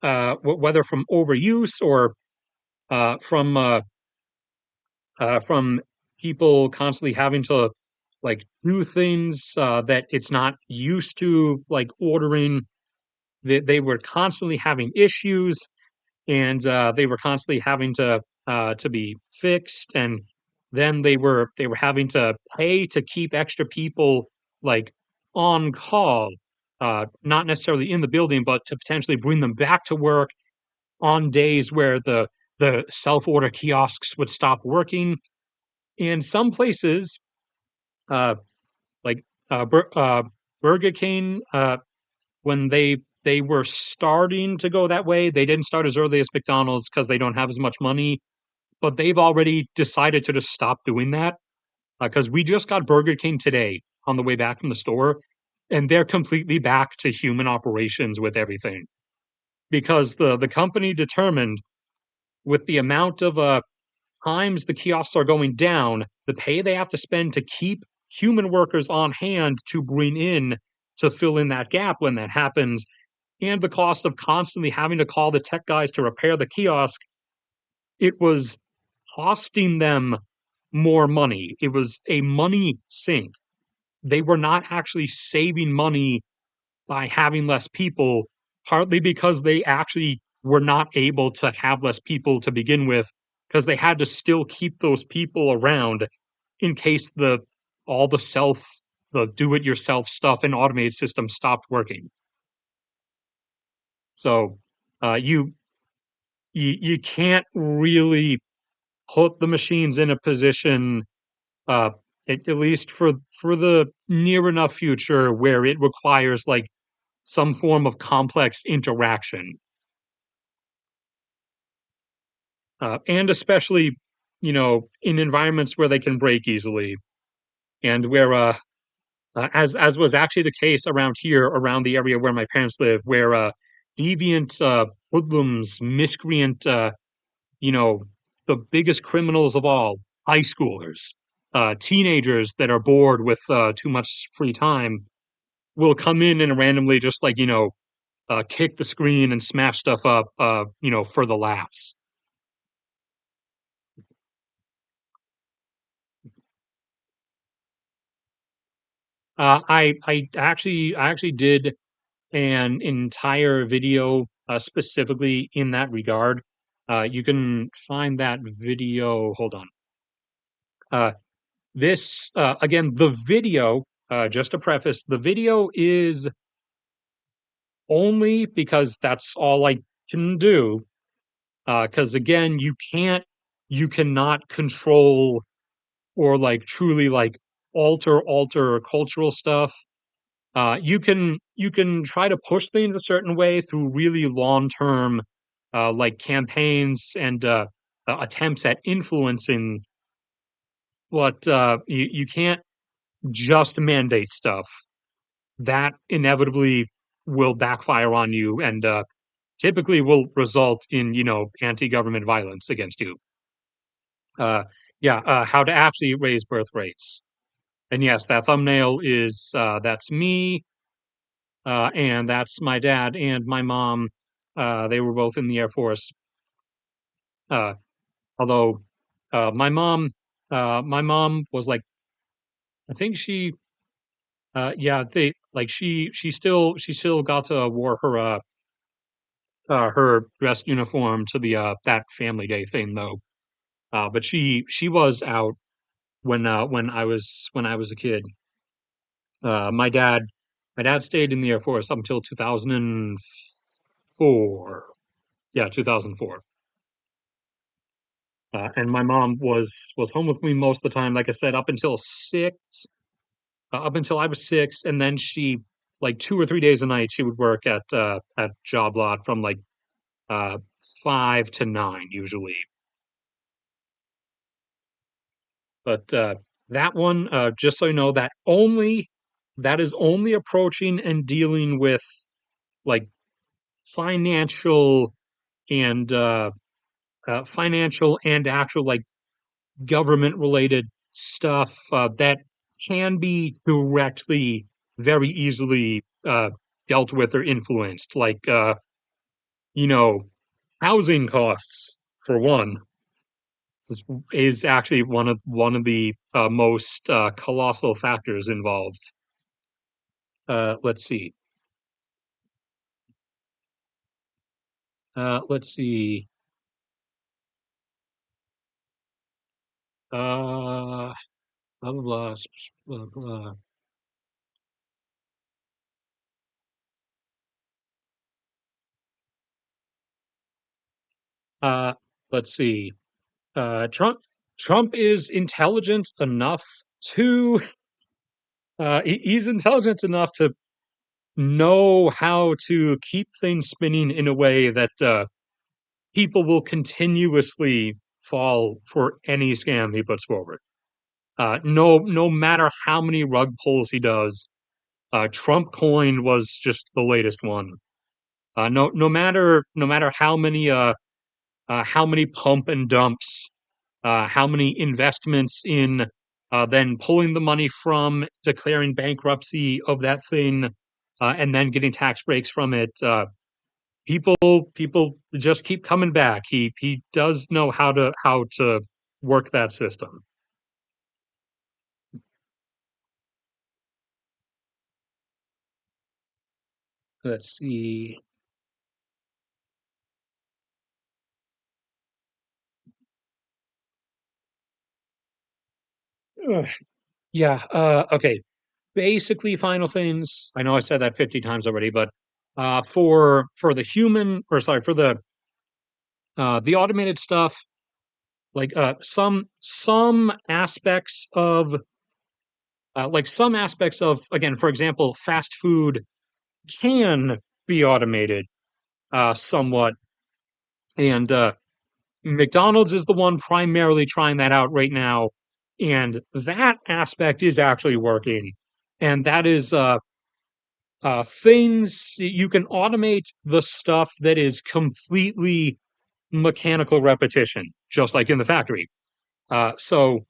whether from overuse or from from people constantly having to like do things that it's not used to, like ordering. They were constantly having issues, and they were constantly having to be fixed, and then they were having to pay to keep extra people like on call, not necessarily in the building, but to potentially bring them back to work on days where the self order kiosks would stop working. In some places, uh, like Burger King, when they were starting to go that way, they didn't start as early as McDonald's because they don't have as much money. But they've already decided to just stop doing that because we just got Burger King today on the way back from the store, and they're completely back to human operations with everything because the company determined with the amount of times the kiosks are going down, the pay they have to spend to keep human workers on hand to bring in to fill in that gap when that happens, and the cost of constantly having to call the tech guys to repair the kiosk, it was costing them more money. It was a money sink. They were not actually saving money by having less people, partly because they actually were not able to have less people to begin with, because they had to still keep those people around in case the do it yourself stuff and automated systems stopped working. So you can't really put the machines in a position, uh, at least for the near enough future, where it requires like some form of complex interaction, and especially in environments where they can break easily, and where as was actually the case around here, around the area where my parents live, where deviant hoodlums, miscreant, you know, the biggest criminals of all, high schoolers, teenagers that are bored with too much free time, will come in and randomly just like, kick the screen and smash stuff up, for the laughs. I actually did an entire video specifically in that regard. You can find that video. Hold on. Uh, this again, the video. Just to preface, the video is only because that's all I can do. Because again, you cannot control or like truly like alter cultural stuff. You can try to push things a certain way through really long term like campaigns and attempts at influencing, but you can't just mandate stuff. That inevitably will backfire on you and typically will result in, anti-government violence against you. Uh, yeah, how to actually raise birth rates. And yes, that thumbnail is that's me, and that's my dad and my mom. They were both in the Air Force. Uh, although my mom was like, I think yeah, they like she still got to wore her dress uniform to the that Family Day thing though. But she was out when I was a kid. Uh, my dad my dad stayed in the Air Force up until 2004. Yeah, 2004. And my mom was home with me most of the time. Like I said, up until I was 6, and then she like 2 or 3 days a night she would work at job lot from like uh 5 to 9 usually. But that one, just so you know, that is only approaching and dealing with like financial and financial and actual like government related stuff that can be directly, very easily dealt with or influenced, like you know, housing costs for one. This is actually one of the most colossal factors involved. Let's see. Let's see. Blah blah blah. Blah, blah. Uh, let's see. Trump is intelligent enough to he's intelligent enough to know how to keep things spinning in a way that people will continuously fall for any scam he puts forward. No matter how many rug pulls he does, Trump coin was just the latest one. No matter how many pump and dumps, how many investments in then pulling the money from, declaring bankruptcy of that thing, and then getting tax breaks from it. People just keep coming back. He does know how to work that system. Let's see. Ugh. Yeah. Okay. Basically, final things. I know I said that 50 times already, but for the human, or sorry, for the automated stuff, like some aspects of, again, for example, fast food can be automated somewhat, and McDonald's is the one primarily trying that out right now, and that aspect is actually working, and that is things you can automate the stuff that is completely mechanical repetition, just like in the factory. So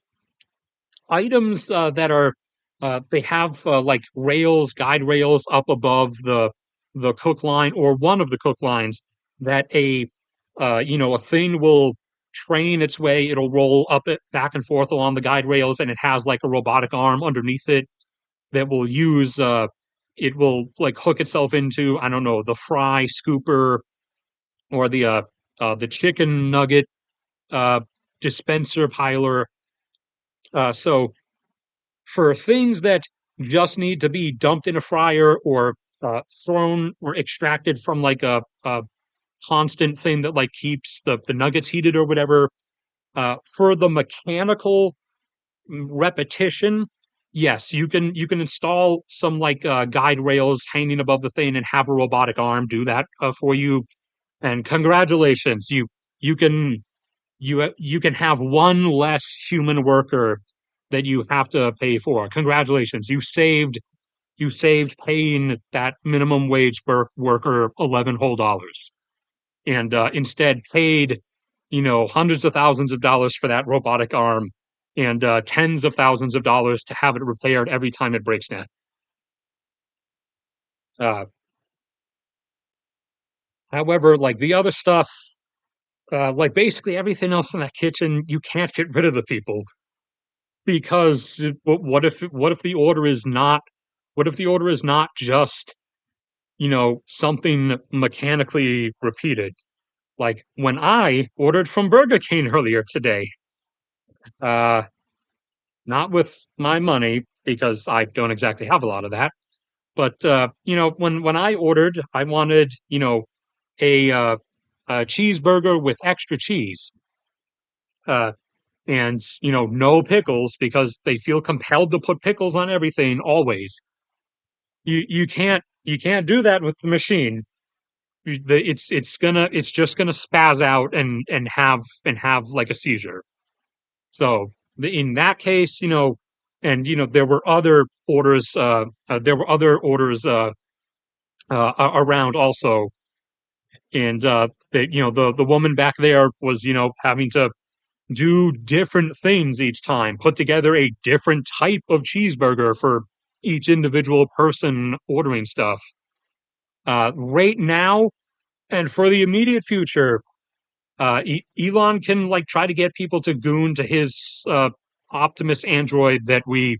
items that are they have like rails, guide rails up above the cook line or one of the cook lines that a thing will train its way. It'll roll up it back and forth along the guide rails, and it has like a robotic arm underneath it that will use it will like hook itself into, I don't know, the fry scooper or the chicken nugget uh dispenser piler. So for things that just need to be dumped in a fryer or thrown or extracted from like a constant thing that like keeps the nuggets heated or whatever, for the mechanical repetition, yes, you can install some like guide rails hanging above the thing and have a robotic arm do that for you. And congratulations, you can you can have one less human worker that you have to pay for. Congratulations, you saved paying that minimum wage worker 11 whole dollars, and instead paid, hundreds of thousands of dollars for that robotic arm, and tens of thousands of dollars to have it repaired every time it breaks down. Uh, However, like the other stuff, like basically everything else in that kitchen, you can't get rid of the people because what if the order is not what if the order is not just something mechanically repeated? Like when I ordered from Burger King earlier today, uh, not with my money because I don't exactly have a lot of that, but when I ordered, I wanted a cheeseburger with extra cheese. Uh, and no pickles because they feel compelled to put pickles on everything always. You can't do that with the machine. It's just gonna spaz out and have like a seizure. So in that case, and there were other orders around also, and the woman back there was having to do different things each time, put together a different type of cheeseburger for each individual person ordering stuff. Right now, and for the immediate future, Elon can like try to get people to goon to his Optimus android that we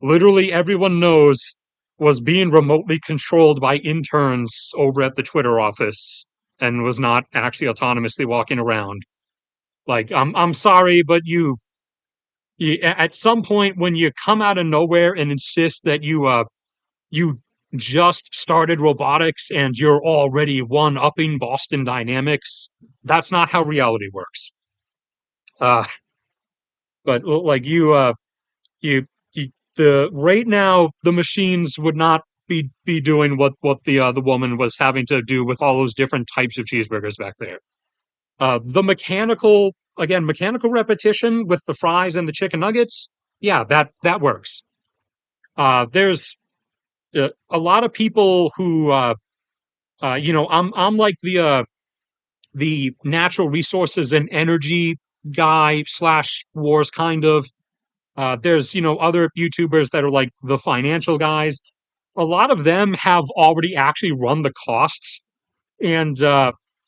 literally everyone knows was being remotely controlled by interns over at the Twitter office and was not actually autonomously walking around. Like, I'm sorry, but at some point when you come out of nowhere and insist that you just started robotics and you're already one upping Boston Dynamics, that's not how reality works. Uh, but like you, you the right now the machines would not be doing what the woman was having to do with all those different types of cheeseburgers back there. The mechanical repetition with the fries and the chicken nuggets, yeah, that works. There's a lot of people who, I'm like the natural resources and energy guy slash wars kind of. There's other YouTubers that are like the financial guys. A lot of them have already actually run the costs, and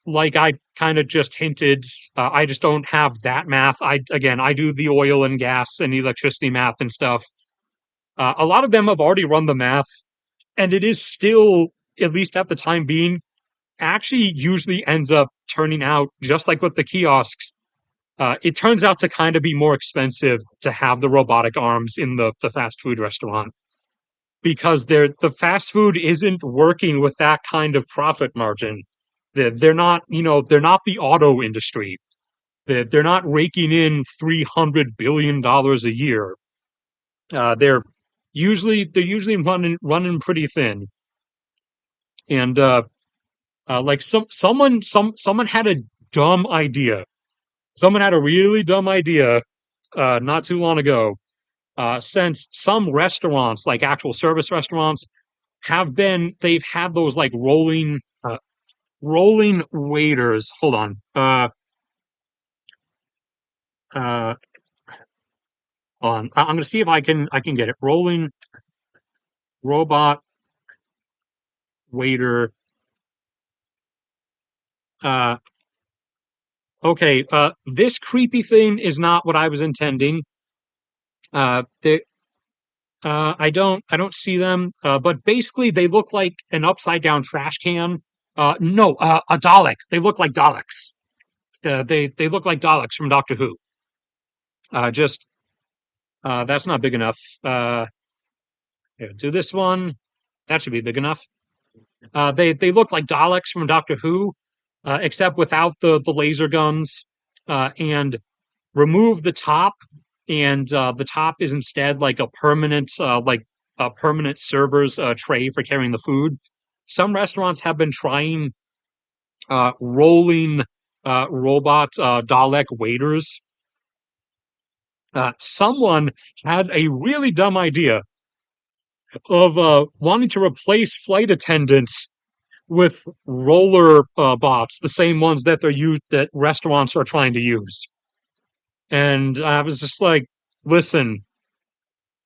like I kind of just hinted, I just don't have that math. I do the oil and gas and electricity math and stuff. A lot of them have already run the math, and it is still, at least at the time being, actually usually ends up turning out just like with the kiosks. It turns out to kind of be more expensive to have the robotic arms in the fast food restaurant because the fast food isn't working with that kind of profit margin. They're not, they're not the auto industry. They're not raking in $300 billion a year. They're usually running pretty thin. And like someone had a dumb idea. Someone had a really dumb idea not too long ago. Since some restaurants, like actual service restaurants, they've had those like rolling waiters. Hold on. Uh, I'm gonna see if I can get it. Rolling robot waiter. Uh, okay. This creepy thing is not what I was intending. They, I don't see them. But basically they look like an upside down trash can. No, a Dalek. They look like Daleks. They look like Daleks from Doctor Who. Just that's not big enough. Here, do this one. That should be big enough. They look like Daleks from Doctor Who, except without the laser guns, and remove the top, and the top is instead like a permanent server's tray for carrying the food. Some restaurants have been trying rolling robot Dalek waiters. Someone had a really dumb idea of wanting to replace flight attendants with roller bots, the same ones that they're used that restaurants are trying to use. And I was just like, listen,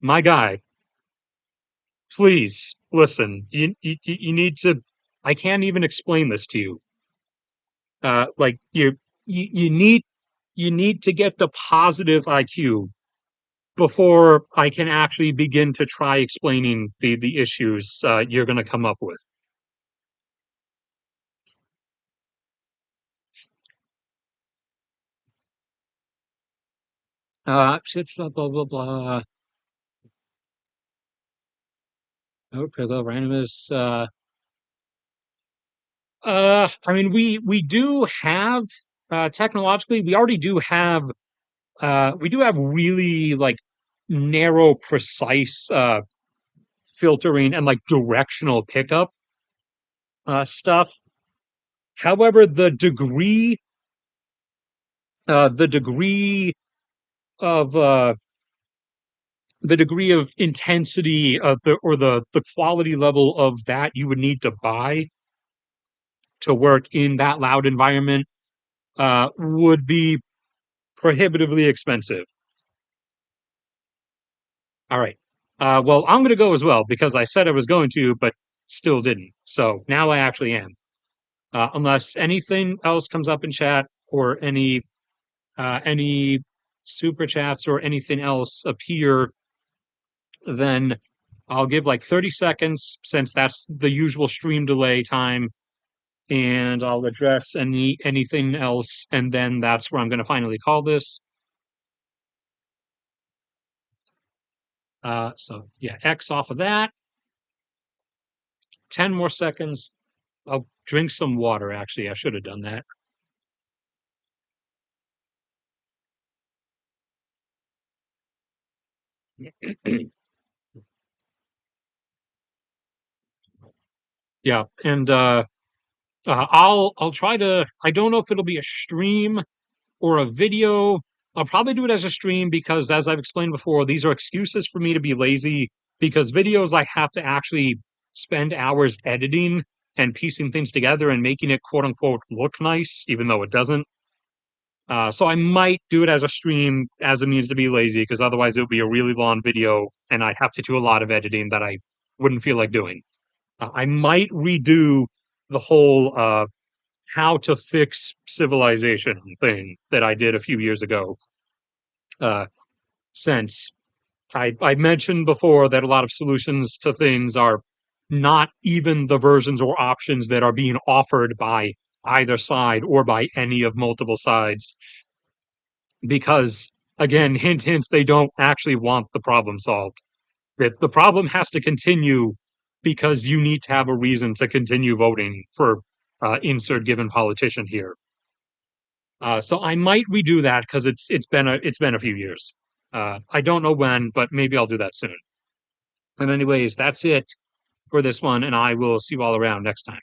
my guy, please listen. You need to. I can't even explain this to you. Like you need to get the positive IQ before I can actually begin to try explaining the issues you're going to come up with. Blah blah blah blah. Okay, the randomness. I mean, we do have technologically, we already do have we do have really like narrow, precise filtering and like directional pickup stuff. However, the degree of the degree of intensity of the quality level of that you would need to buy to work in that loud environment would be prohibitively expensive. All right. Well, I'm going to go as well because I said I was going to, but still didn't. So now I actually am. Unless anything else comes up in chat or any super chats or anything else appear, then I'll give like 30 seconds since that's the usual stream delay time, and I'll address anything else, and then that's where I'm going to finally call this. So yeah, X off of that. 10 more seconds. I'll drink some water, actually. I should have done that. Yeah, and I'll try to. I don't know if it'll be a stream or a video. I'll probably do it as a stream because, as I've explained before, these are excuses for me to be lazy. Because videos, I have to actually spend hours editing and piecing things together and making it quote unquote look nice, even though it doesn't. So I might do it as a stream as a means to be lazy, because otherwise it would be a really long video and I'd have to do a lot of editing that I wouldn't feel like doing. I might redo the whole how to fix civilization thing that I did a few years ago. Uh, since I mentioned before that a lot of solutions to things are not even the versions or options that are being offered by either side or by any of multiple sides, because again, hint hint, they don't actually want the problem solved. That the problem has to continue because you need to have a reason to continue voting for insert given politician here. So I might redo that because it's been a few years. I don't know when, but maybe I'll do that soon. And anyways, that's it for this one, and I will see you all around next time.